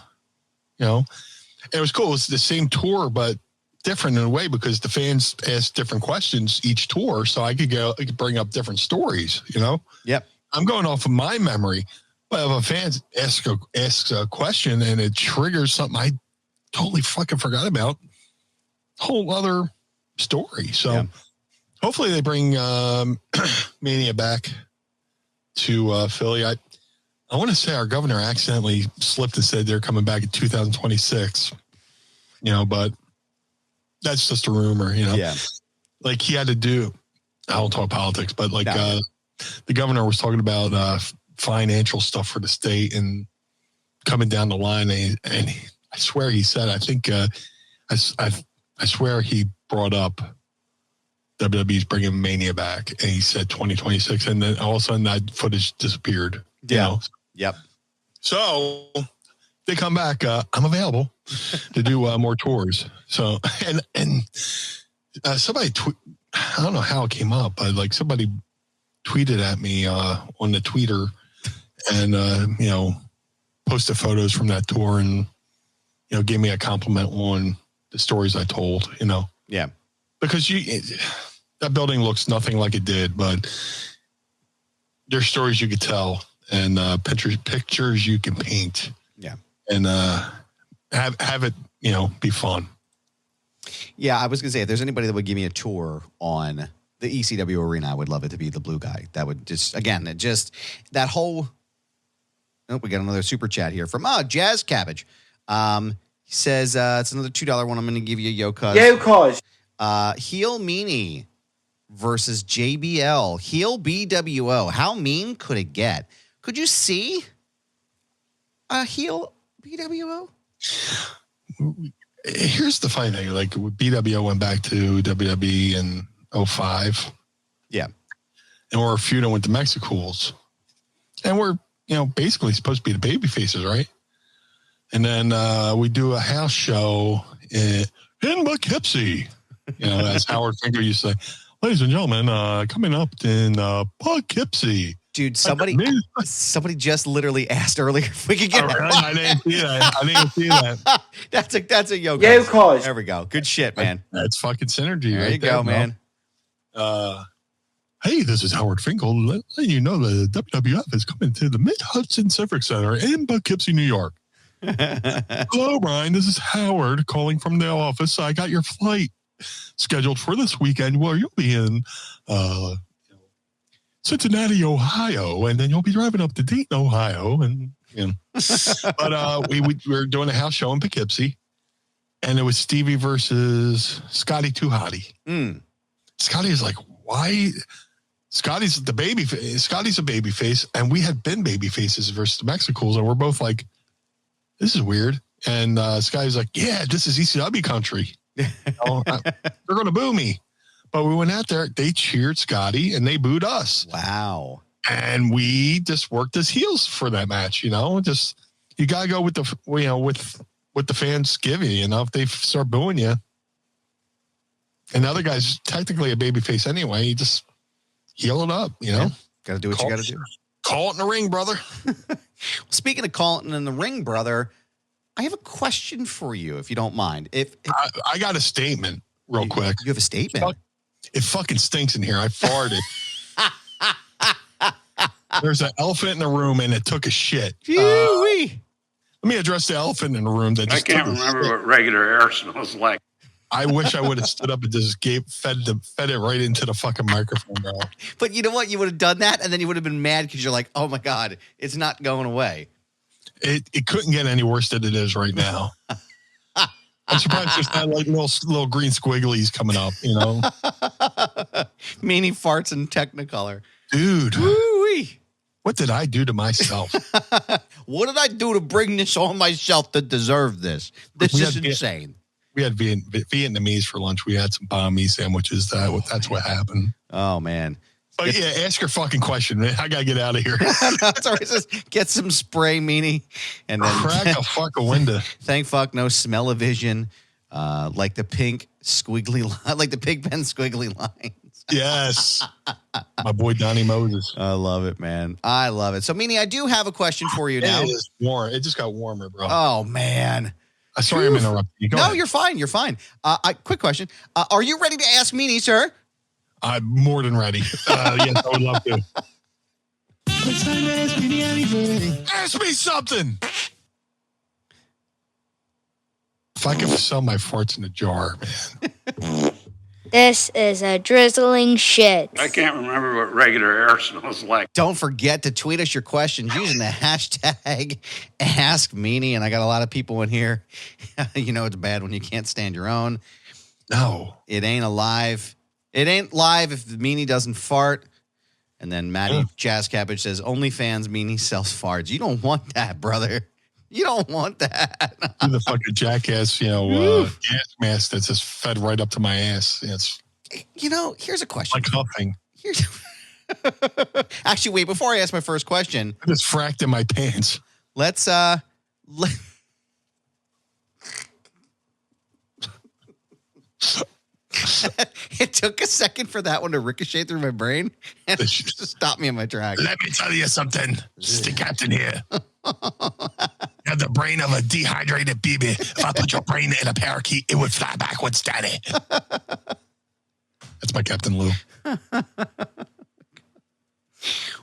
was cool. It was the same tour, but different in a way, because the fans asked different questions each tour. So I could bring up different stories, Yep. I'm going off of my memory. But if a fan asks a question and it triggers something I totally fucking forgot about, whole other story. So hopefully they bring Mania back to Philly. I want to say our governor accidentally slipped and said they're coming back in 2026, but that's just a rumor, Yeah. Like he had to do, I don't talk politics, but like the governor was talking about financial stuff for the state and coming down the line. And I swear he said, I think, I swear he brought up WWE's bringing Mania back, and he said 2026, and then all of a sudden that footage disappeared. Yep. So they come back. I'm available to do more tours. So and somebody I don't know how it came up, but like somebody tweeted at me on the tweeter, and posted photos from that tour, and gave me a compliment on the stories I told, Yeah. Because that building looks nothing like it did, but there's stories you could tell, and pictures you can paint. Yeah. And have it, be fun. Yeah, I was going to say, if there's anybody that would give me a tour on the ECW arena, I would love it to be the blue guy. That would that whole... Oh, we got another super chat here from Jazz Cabbage. He says, it's another $2 one. I'm going to give you Yo Cuz. Heel Meanie versus JBL. Heel BWO. How mean could it get? Could you see a heel BWO? Here's the funny thing. Like, BWO went back to WWE in 2005. Yeah. And we're feuding with the Mexicools. And we're, basically supposed to be the baby faces, right? And then we do a house show in Poughkeepsie. As Howard Finkel used to say, ladies and gentlemen, coming up in Poughkeepsie. Dude, somebody just literally asked earlier if we could get it. I didn't see that. That's a yoga. Cause. There we go. Good shit, man. That's fucking synergy. There you go, man. Hey, this is Howard Finkel. Letting you know the WWF is coming to the Mid-Hudson Civic Center in Poughkeepsie, New York. Hello, Brian. This is Howard calling from the office. I got your flight scheduled for this weekend where you'll be in Cincinnati, Ohio, and then you'll be driving up to Dayton, Ohio, and but we were doing a house show in Poughkeepsie, and it was Stevie versus Scotty Too Hottie. Scotty is like, why? Scotty's a baby face, and we had been baby faces versus the Mexicools, and we're both like, this is weird. And Scotty's like, yeah, this is ECW country. They're going to boo me. But we went out there, they cheered Scotty, and they booed us. Wow. And we just worked as heels for that match, you know. Just you gotta go with the with what the fans give you, you know. If they start booing you, and the other guy's technically a babyface anyway, you just heel it up, you know. Yeah. Got to do what you got to do. Call it in the ring, brother. Speaking of calling in the ring, brother, I have a question for you, if you don't mind. If I got a statement real quick. You have a statement? It fucking stinks in here. I farted. There's an elephant in the room, and it took a shit. Let me address the elephant in the room. That just I can't remember what regular air smells like. I wish I would have stood up and just fed it right into the fucking microphone, bro. But you know what? You would have done that, and then you would have been mad because you're like, oh my God, it's not going away. It couldn't get any worse than it is right now. I'm surprised there's not like little green squigglies coming up, you know? Meanie farts in Technicolor. Dude. Woo-wee. What did I do to myself? What did I do to bring this on myself to deserve this? This is insane. We had Vietnamese for lunch. We had some banh mi sandwiches. That's what happened. Oh, man. But yeah, ask your fucking question, man. I got to get out of here. That's all right. Just get some spray, Meanie. And then crack a fucking window. Thank fuck no smell-o-vision. Like the pink squiggly line, like the pig pen squiggly lines. Yes. My boy Donnie Moses. I love it, man. I love it. So, Meanie, I do have a question for you now. It is warm. It just got warmer, bro. Oh, man. I'm sorry I'm interrupting you. Go ahead. You're fine. You're fine. Quick question. Are you ready to ask Meanie, sir? I'm more than ready. Yes, I would love to. It's time to ask Meanie anything. Ask me something. If I could sell my farts in a jar, man. This is a drizzling shit. I can't remember what regular air smells like. Don't forget to tweet us your questions using the hashtag AskMeanie. And I got a lot of people in here. You know it's bad when you can't stand your own. No. It ain't alive. It ain't live if the Meanie doesn't fart. And then Maddie Jazz Cabbage says, OnlyFans Meanie sells farts. You don't want that, brother. You don't want that. Do the fucking jackass, gas mask that's just fed right up to my ass. It's here's a question. like huffing. Actually, wait, before I ask my first question. I just fracked in my pants. Let's It took a second for that one to ricochet through my brain and just stop me in my tracks. Let me tell you something, Stick Captain here. You have the brain of a dehydrated baby. If I put your brain in a parakeet, it would fly backwards, Daddy. That's my Captain Lou.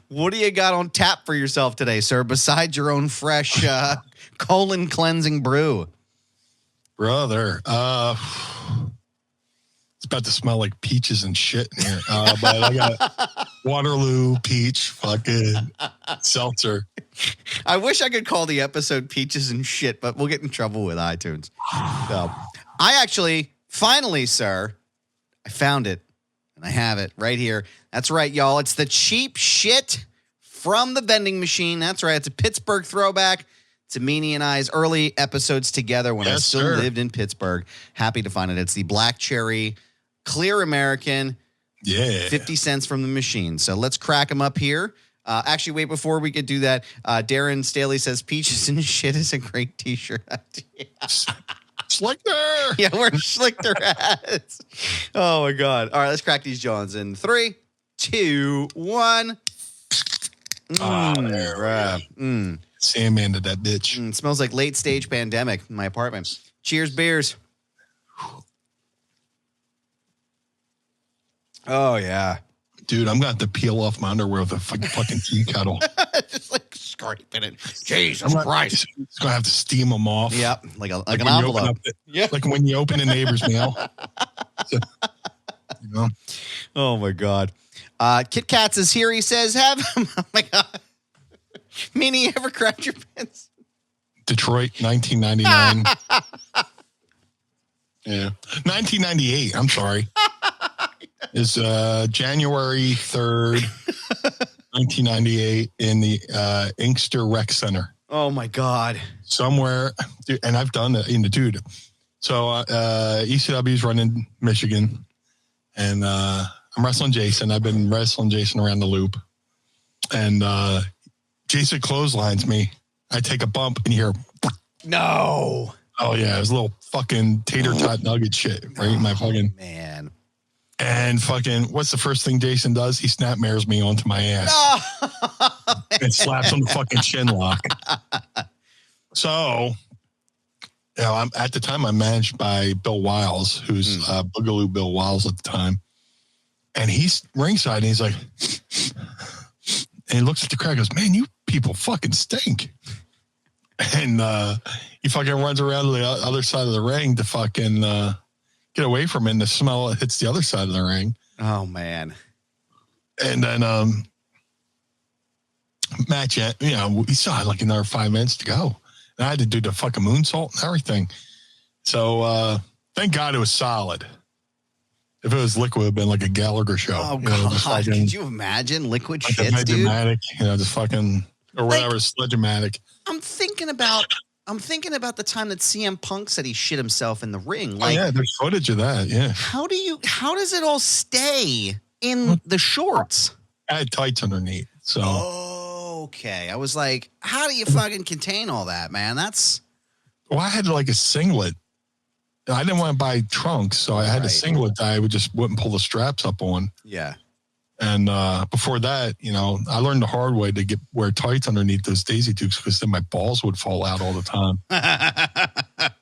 What do you got on tap for yourself today, sir, besides your own fresh colon cleansing brew? Brother, it's about to smell like peaches and shit in here. But I got Waterloo, peach, fucking seltzer. I wish I could call the episode Peaches and Shit, but we'll get in trouble with iTunes. So, I actually, finally, sir, I found it, and I have it right here. That's right, y'all. It's the cheap shit from the vending machine. That's right. It's a Pittsburgh throwback to Meanie and I's early episodes together when I still lived in Pittsburgh. Happy to find it. It's the Black Cherry Clear American. Yeah. 50 cents from the machine. So let's crack them up here. Actually, wait, before we could do that, Darren Staley says Peaches and Shit is a great t-shirt. Slicker! Yeah, we're Slicker hats. Oh, my God. All right, let's crack these Johns in 3, 2, 1. Sandman to that bitch. It smells like late stage pandemic in my apartment. Cheers, beers. Oh, yeah. Dude, I'm going to have to peel off my underwear with a fucking tea kettle. Just like scraping it. Jesus Christ. It's going to have to steam them off. Yep, like an envelope. Like when you open a neighbor's mail. So, Oh, my God. Kit Kats is here. He says, oh, my God. Meanie, you ever crapped your pants? Detroit, 1999. Yeah. 1998, I'm sorry. Is January 3rd, 1998 in the Inkster Rec Center. Oh, my God. Somewhere, dude, and I've done that, dude. So ECW's running Michigan, and I'm wrestling Jason. I've been wrestling Jason around the loop. and Jason clotheslines me. I take a bump and hear, No. oh yeah, it was a little fucking tater tot nugget shit, right? My fucking man. And fucking, what's the first thing Jason does? He snapmares me onto my ass and slaps on the fucking chin lock. So, you know, at the time I'm managed by Bill Wiles, who's Boogaloo Bill Wiles at the time. And he's ringside and he's like, and he looks at the crowd and goes, man, you people fucking stink. And he fucking runs around to the other side of the ring to fucking get away from it, and the smell hits the other side of the ring. Oh, man. And then match, you know, we still had like another 5 minutes to go. And I had to do the fucking moonsault and everything. So thank God it was solid. If it was liquid, it would have been like a Gallagher show. Oh, you know, God. Could you imagine liquid like shits, dude? You know, just fucking, or whatever, Sledge-O-Matic. I'm thinking about the time that CM Punk said he shit himself in the ring. Like, oh, yeah, there's footage of that, yeah. How does it all stay in the shorts? I had tights underneath, so. Oh, okay. I was like, how do you fucking contain all that, man? Well, I had like a singlet. I didn't want to buy trunks, so I had a singlet that I wouldn't pull the straps up on. Yeah. And before that, you know, I learned the hard way to wear tights underneath those Daisy Dukes because then my balls would fall out all the time.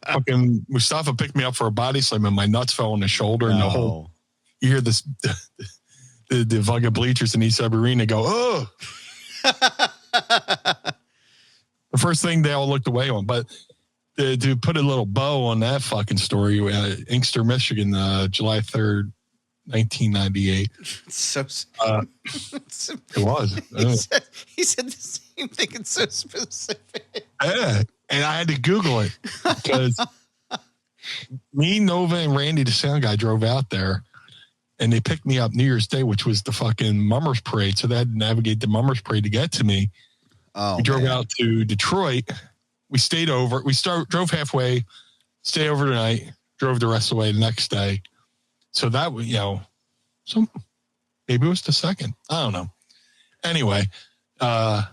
Fucking Mustafa picked me up for a body slam and my nuts fell on his shoulder and the whole, you hear this, the fucking bleachers in East Side Arena go, oh. The first thing they all looked away on, but to put a little bow on that fucking story, Inkster, Michigan, July 3rd, 1998. So it was. He said the same thing. It's so specific. Yeah, and I had to Google it because me, Nova, and Randy, the sound guy, drove out there, and they picked me up New Year's Day, which was the fucking Mummers Parade. So they had to navigate the Mummers Parade to get to me. Oh, we drove out to Detroit. We stayed over. Drove halfway, stayed over tonight, drove the rest of the way the next day. So that was, you know, so maybe it was the second. I don't know. Anyway, I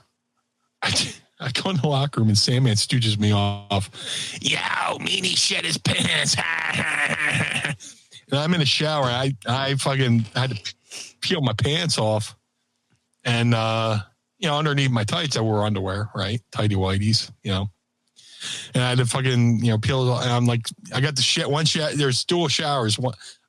go in the locker room and Sandman stooges me off. Yo, Meanie shit his pants. And I'm in the shower. I fucking had to peel my pants off. And, you know, underneath my tights, I wore underwear, right? Tighty whities, you know. And I had to fucking, you know, peel it off. And I'm like, I got the shit. There's dual showers.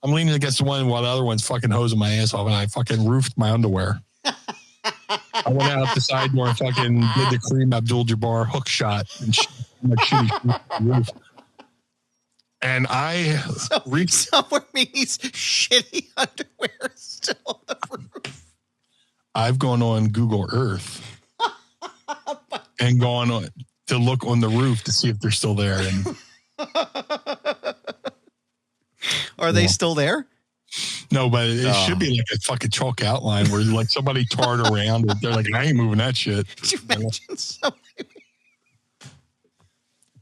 I'm leaning against the one while the other one's fucking hosing my ass off, and I fucking roofed my underwear. I went out the side door and fucking did the Kareem Abdul-Jabbar hook shot and shitty roof. And I somewhere Meanie's shitty underwear is still on the roof. I've gone on Google Earth and gone on to look on the roof to see if they're still there. And are they still there? No, but it should be like a fucking chalk outline where like somebody tarred around it. They're like, I ain't moving that shit. Could you imagine somebody?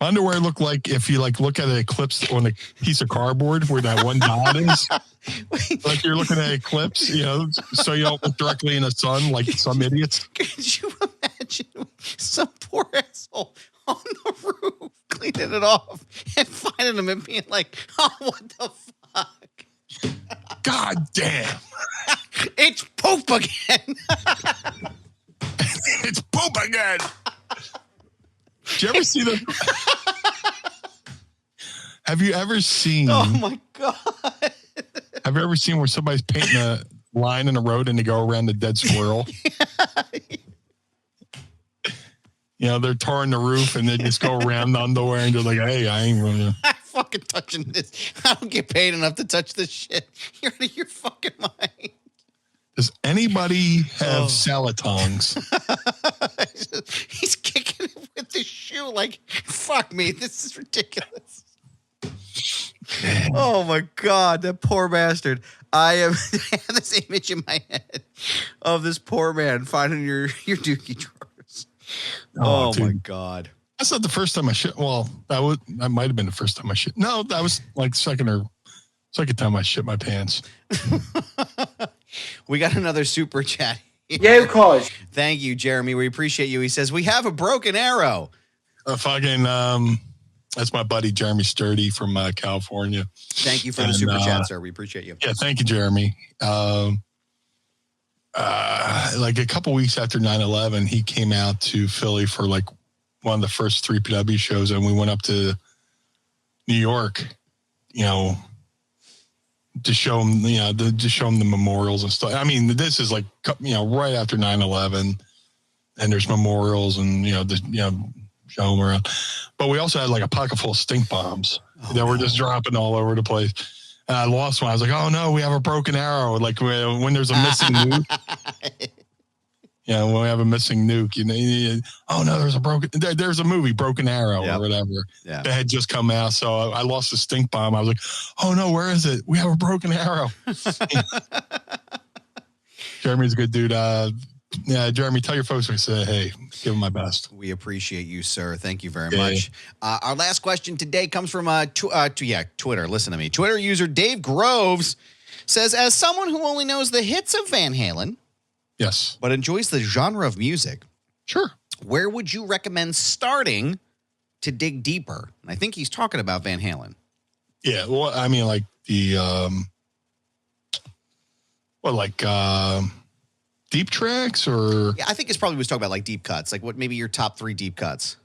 Underwear look like if you like look at an eclipse on a piece of cardboard where that one dot is. Like you're looking at eclipse, you know, so you don't look directly in the sun like some idiots. Could you imagine some poor asshole on the roof cleaning it off and finding them and being like, oh, what the fuck? God damn. It's poop again. It's poop again. Did you ever see them? Have you ever seen? Oh my God. Have you ever seen where somebody's painting a line in the road and they go around the dead squirrel? You know, they're tarring the roof and they just go around the underwear and they're like, hey, I ain't really. I'm fucking touching this. I don't get paid enough to touch this shit. You're out of your fucking mind. Does anybody have salad tongs? He's kicking it with the shoe like, fuck me, this is ridiculous. Oh my God, that poor bastard. I have this image in my head of this poor man finding your dookie drawers. Oh my God. That's not the first time I shit. Well, that might have been the first time I shit. No, that was like second time I shit my pants. We got another super chat Yeah, of course. Thank you, Jeremy. We appreciate you. He says, we have a broken arrow. That's my buddy, Jeremy Sturdy from California. Thank you for the super chat, sir. We appreciate you. Yeah, thank you, Jeremy. Like a couple weeks after 9/11, he came out to Philly for like one of the first 3PW shows, and we went up to New York, to show him, to show him the memorials and stuff. I mean, this is like, right after 9/11, and there's memorials and, show him around. But we also had like a pocket full of stink bombs that were just dropping all over the place. And I lost one. I was like, oh no, we have a broken arrow. Like when there's a missing nuke. When we have a missing nuke, oh no, there's a movie, Broken Arrow or whatever that had just come out. So I lost a stink bomb. I was like, oh no, where is it? We have a broken arrow. Jeremy's a good dude. Jeremy, tell your folks I said, hey, give them my best. We appreciate you, sir. Thank you very much. Our last question today comes from Twitter. Listen to me. Twitter user Dave Groves says, as someone who only knows the hits of Van Halen, yes, but enjoys the genre of music, sure, where would you recommend starting to dig deeper? And I think he's talking about Van Halen. Yeah, well, I mean, like the deep tracks, or I think it's probably was talking about like deep cuts, like what maybe your top 3 deep cuts.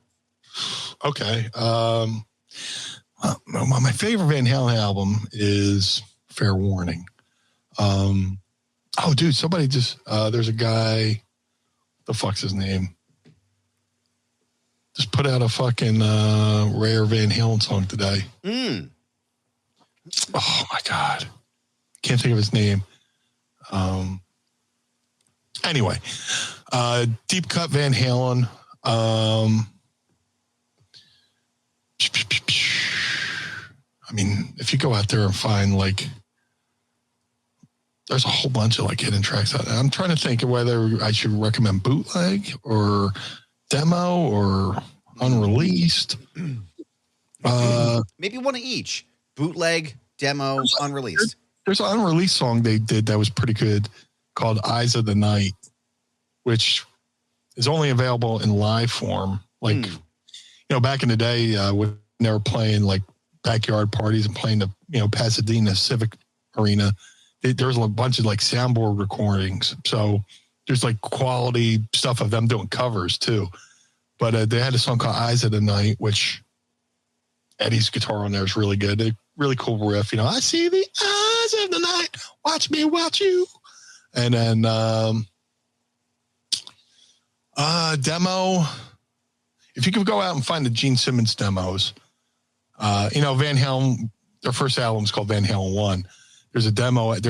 Okay. My favorite Van Halen album is Fair Warning. Oh, dude, somebody just there's a guy. The fuck's his name? Just put out a fucking rare Van Halen song today. Oh my god, can't think of his name. Anyway, deep cut Van Halen. I mean, if you go out there and find like, there's a whole bunch of like hidden tracks out there. I'm trying to think of whether I should recommend bootleg or demo or unreleased. Maybe one of each. Bootleg, demo, unreleased. There's an unreleased song they did that was pretty good called Eyes of the Night, which is only available in live form. Like, back in the day when they were playing like backyard parties and playing the, Pasadena Civic Arena, there was a bunch of like soundboard recordings. So there's like quality stuff of them doing covers too. But they had a song called Eyes of the Night, which Eddie's guitar on there is really good. A really cool riff. I see the eyes of the night. Watch me, watch you. And then demo. If you could go out and find the Gene Simmons demos, Van Halen, their first album is called Van Halen 1. There's a demo out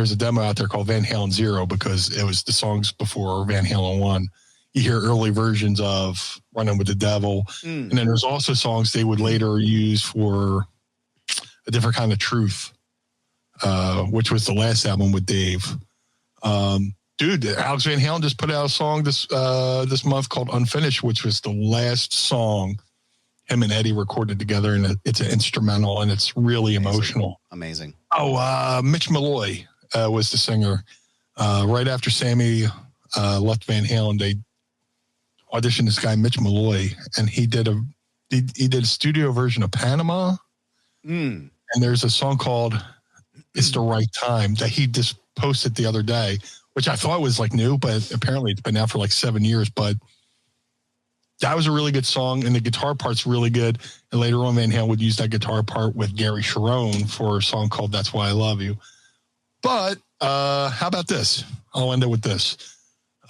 there called Van Halen 0 because it was the songs before Van Halen 1. You hear early versions of Running with the Devil. And then there's also songs they would later use for A Different Kind of Truth, which was the last album with Dave. Dude, Alex Van Halen just put out a song this month called Unfinished, which was the last song him and Eddie recorded together, and it's an instrumental, and it's really emotional. Amazing. Oh, Mitch Malloy was the singer. Right after Sammy left Van Halen, they auditioned this guy Mitch Malloy, and he did a studio version of Panama. And there's a song called "It's the Right Time" that he just posted the other day, which I thought was like new, but apparently it's been out for like 7 years. But that was a really good song, and the guitar part's really good. And later on, Van Halen would use that guitar part with Gary Sharon for a song called "That's Why I Love You." But how about this? I'll end it with this.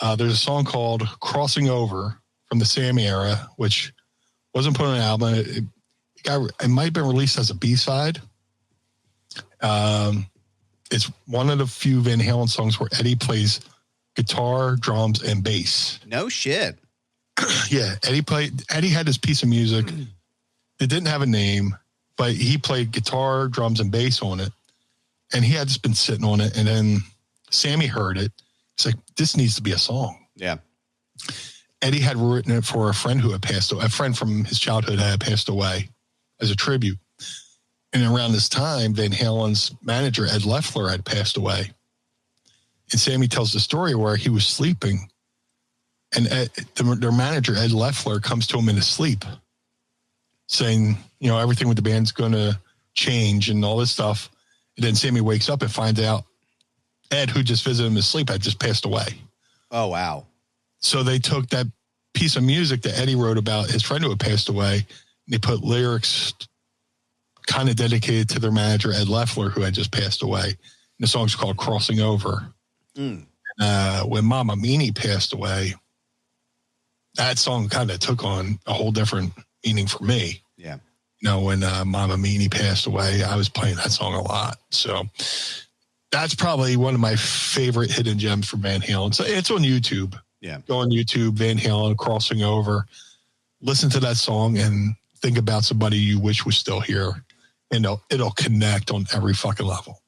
There's a song called "Crossing Over" from the Sammy era, which wasn't put on an album. It might have been released as a B-side. It's one of the few Van Halen songs where Eddie plays guitar, drums, and bass. No shit. Yeah, Eddie had this piece of music. It didn't have a name, but he played guitar, drums, and bass on it. And he had just been sitting on it. And then Sammy heard it. It's like, this needs to be a song. Yeah. Eddie had written it for a friend who had passed away. A friend from his childhood had passed away as a tribute. And around this time, Van Halen's manager, Ed Loeffler, had passed away. And Sammy tells the story where he was sleeping, and their manager, Ed Leffler, comes to him in his sleep saying, everything with the band's going to change and all this stuff. And then Sammy wakes up and finds out Ed, who just visited him in his sleep, had just passed away. Oh, wow. So they took that piece of music that Eddie wrote about his friend who had passed away, and they put lyrics kind of dedicated to their manager, Ed Leffler, who had just passed away. And the song's called Crossing Over. When Mama Meanie passed away, that song kind of took on a whole different meaning for me. Yeah. When Mama Meanie passed away, I was playing that song a lot. So that's probably one of my favorite hidden gems from Van Halen. So it's on YouTube. Yeah. Go on YouTube, Van Halen, Crossing Over. Listen to that song and think about somebody you wish was still here. And it'll connect on every fucking level.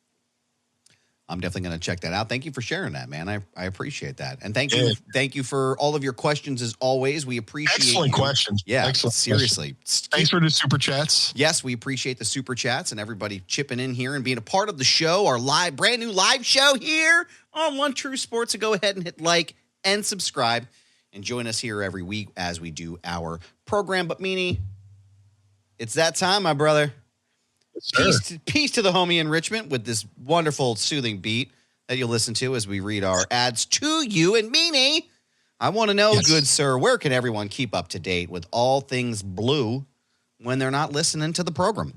I'm definitely going to check that out. Thank you for sharing that, man. I appreciate that. And thank you for all of your questions as always. We appreciate Excellent questions. Yeah, excellent seriously. Questions. Thanks for the super chats. Yes, we appreciate the super chats and everybody chipping in here and being a part of the show, our brand new live show here on One True Sports. So go ahead and hit like and subscribe and join us here every week as we do our program. But Meanie, it's that time, my brother. Peace to the homie enrichment with this wonderful soothing beat that you'll listen to as we read our ads to you. And Meanie, I want to know, good sir, where can everyone keep up to date with all things blue when they're not listening to the program?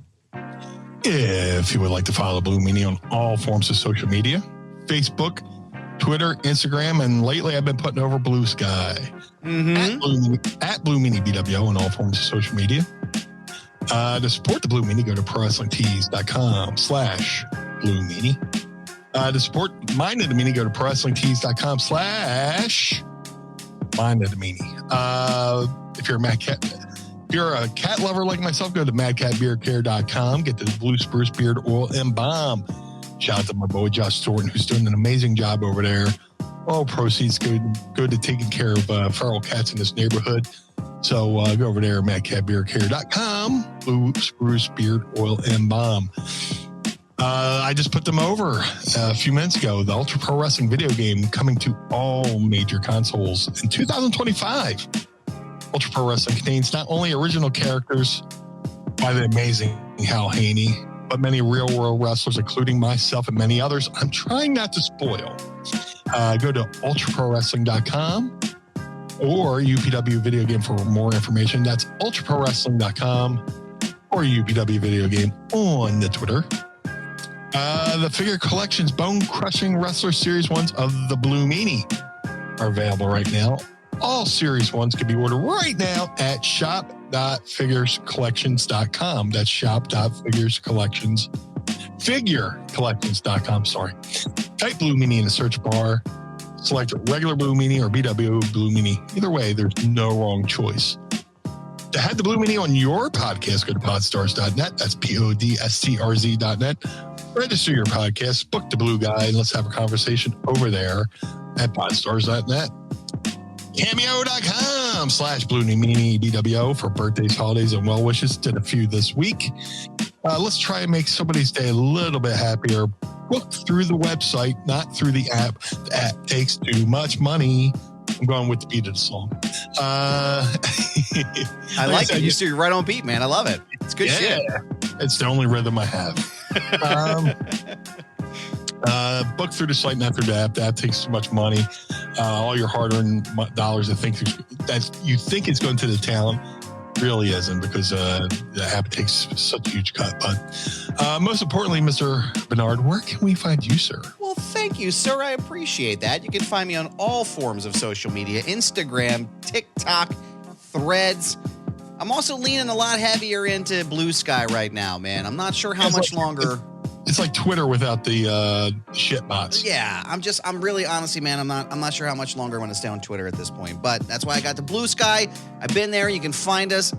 If you would like to follow Blue Meanie on all forms of social media, Facebook, Twitter, Instagram, and lately I've been putting over Blue Sky. At Blue Meanie BWO on all forms of social media. To support the Blue Meanie, go to prowrestlingtees.com/Blue Meanie. To support Mind of the Meanie, go to prowrestlingtees.com/Mind of the Meanie. If you're a cat lover like myself, go to madcatbeardcare.com. Get the Blue Spruce Beard Oil and Balm. Shout out to my boy Josh Thornton, who's doing an amazing job over there. All proceeds go to taking care of feral cats in this neighborhood. So go over there, madcatbeardcare.com, Blue Spruce Beard Oil and Balm. I just put them over a few minutes ago. The Ultra Pro Wrestling video game coming to all major consoles in 2025. Ultra Pro Wrestling contains not only original characters by the amazing Hal Haney, but many real-world wrestlers, including myself and many others. I'm trying not to spoil. Go to ultraprowrestling.com or UPW Video Game for more information. That's ultraprowrestling.com or UPW Video Game on the Twitter. The figure collections, bone-crushing wrestler Series 1s of the Blue Meanie are available right now. All Series 1s can be ordered right now at shop.figurescollections.com. That's shop.figurescollections.com, sorry. Type Blue Meanie in the search bar. Select regular Blue Meanie or BW Blue Meanie. Either way, there's no wrong choice. To have the Blue Meanie on your podcast, go to podstars.net. That's podstrz.net. Register your podcast, book the Blue Guy, and let's have a conversation over there at podstars.net. Cameo.com/Blue Meanie BWO for birthdays, holidays, and well wishes. Did a few this week. Let's try and make somebody's day a little bit happier. Book through the website, not through the app. The app takes too much money. I'm going with the beat of the song. I like it. You're right on beat, man. I love it. It's good shit. It's the only rhythm I have. Book through the site, not through the app. The app takes too much money. All your hard-earned dollars that you think is going to the talent really isn't, because the app takes such a huge cut. But most importantly, Mr. Barnard, where can we find you, sir? Well, thank you, sir. I appreciate that. You can find me on all forms of social media: Instagram, TikTok, Threads. I'm also leaning a lot heavier into Blue Sky right now, man. I'm not sure how much longer. It's like Twitter without the shit bots. Yeah, I'm really, honestly, man, I'm not sure how much longer I want to stay on Twitter at this point, but that's why I got the Blue Sky. I've been there. You can find me at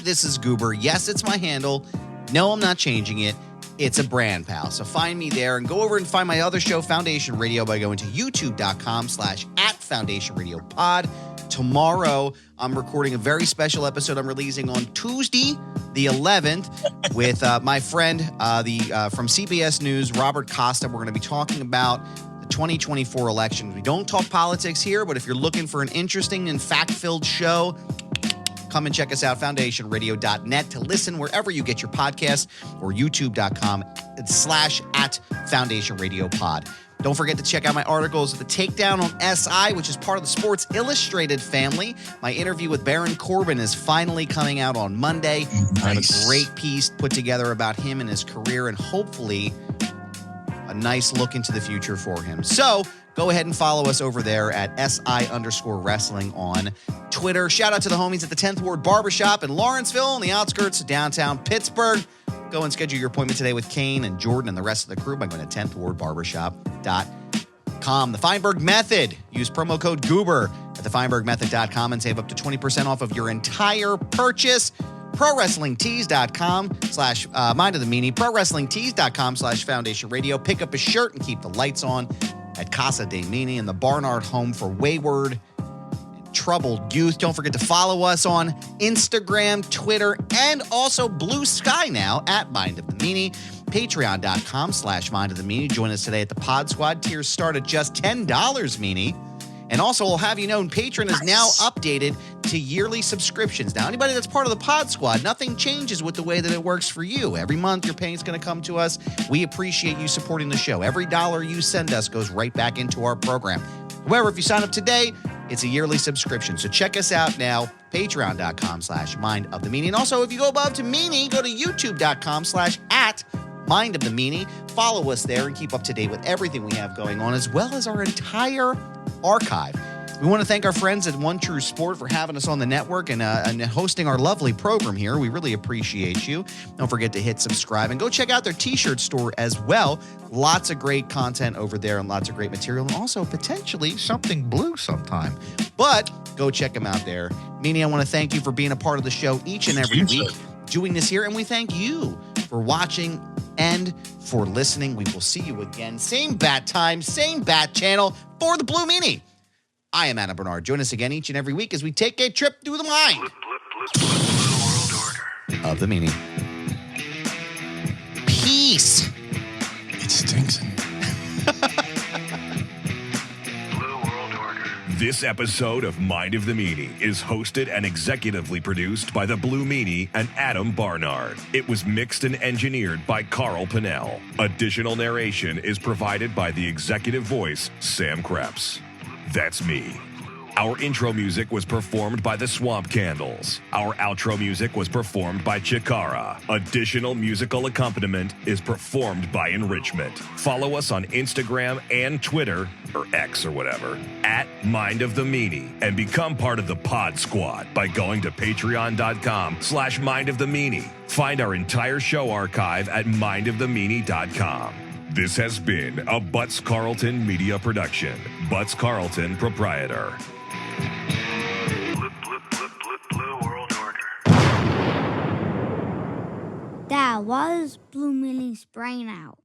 This Is Goober. Yes, it's my handle. No, I'm not changing it. It's a brand, pal. So find me there and go over and find my other show, Foundation Radio, by going to youtube.com/@FoundationRadioPod. Tomorrow, I'm recording a very special episode I'm releasing on Tuesday, the 11th, with my friend from CBS News, Robert Costa. We're going to be talking about the 2024 election. We don't talk politics here, but if you're looking for an interesting and fact-filled show, come and check us out, foundationradio.net, to listen wherever you get your podcasts, or youtube.com/@FoundationRadioPod. Don't forget to check out my articles at The Takedown on SI, which is part of the Sports Illustrated family. My interview with Baron Corbin is finally coming out on Monday. I have a great piece put together about him and his career, and hopefully a nice look into the future for him. So go ahead and follow us over there at SI_wrestling on Twitter. Shout out to the homies at the 10th Ward Barbershop in Lawrenceville on the outskirts of downtown Pittsburgh. Go and schedule your appointment today with Kane and Jordan and the rest of the crew by going to 10thwardbarbershop.com. The Feinberg Method. Use promo code Goober at thefeinbergmethod.com and save up to 20% off of your entire purchase. ProWrestlingTees.com/Mind of the Meanie. ProWrestlingTees.com/Foundation Radio. Pick up a shirt and keep the lights on at Casa DeMeanie and the Barnard home for wayward and troubled youth. Don't forget to follow us on Instagram, Twitter, and also Blue Sky now at Mind of the Meanie. Patreon.com/Mind of the Meanie. Join us today at the Pod Squad. Tiers start at just $10, Meanie. And also, we'll have you know, Patreon is now updated to yearly subscriptions. Now, anybody that's part of the Pod Squad, nothing changes with the way that it works for you. Every month, your paying is going to come to us. We appreciate you supporting the show. Every dollar you send us goes right back into our program. However, if you sign up today, it's a yearly subscription. So check us out now, patreon.com/Mind of the Meanie. And also, if you go above to Meanie, go to youtube.com/@Mind of the Meanie. Follow us there and keep up to date with everything we have going on, as well as our entire archive. We want to thank our friends at One True Sport for having us on the network and hosting our lovely program here. We really appreciate you. Don't forget to hit subscribe and go check out their t-shirt store as well. Lots of great content over there and lots of great material, and also potentially something blue sometime. But go check them out there. Meanie, I want to thank you for being a part of the show each and every week, doing this here, and we thank you for watching and for listening. We will see you again, same bat time, same bat channel, for the Blue Meanie. I am Adam Barnard. Join us again each and every week as we take a trip through the mind of the Meanie. Peace. It stinks. This episode of Mind of the Meanie is hosted and executively produced by the Blue Meanie and Adam Barnard. It was mixed and engineered by Carl Pinnell. Additional narration is provided by the executive voice, Sam Krebs. That's me. Our intro music was performed by the Swamp Candles. Our outro music was performed by Chikara. Additional musical accompaniment is performed by Enrichment. Follow us on Instagram and Twitter, or X or whatever, at Mind of the Meanie, and become part of the Pod Squad by going to patreon.com/Mind of the Meanie. Find our entire show archive at mindofthemeanie.com. This has been a Butts Carlton media production. Butts Carlton, proprietor. Blue World Order. That was Blue Meanie's brain out.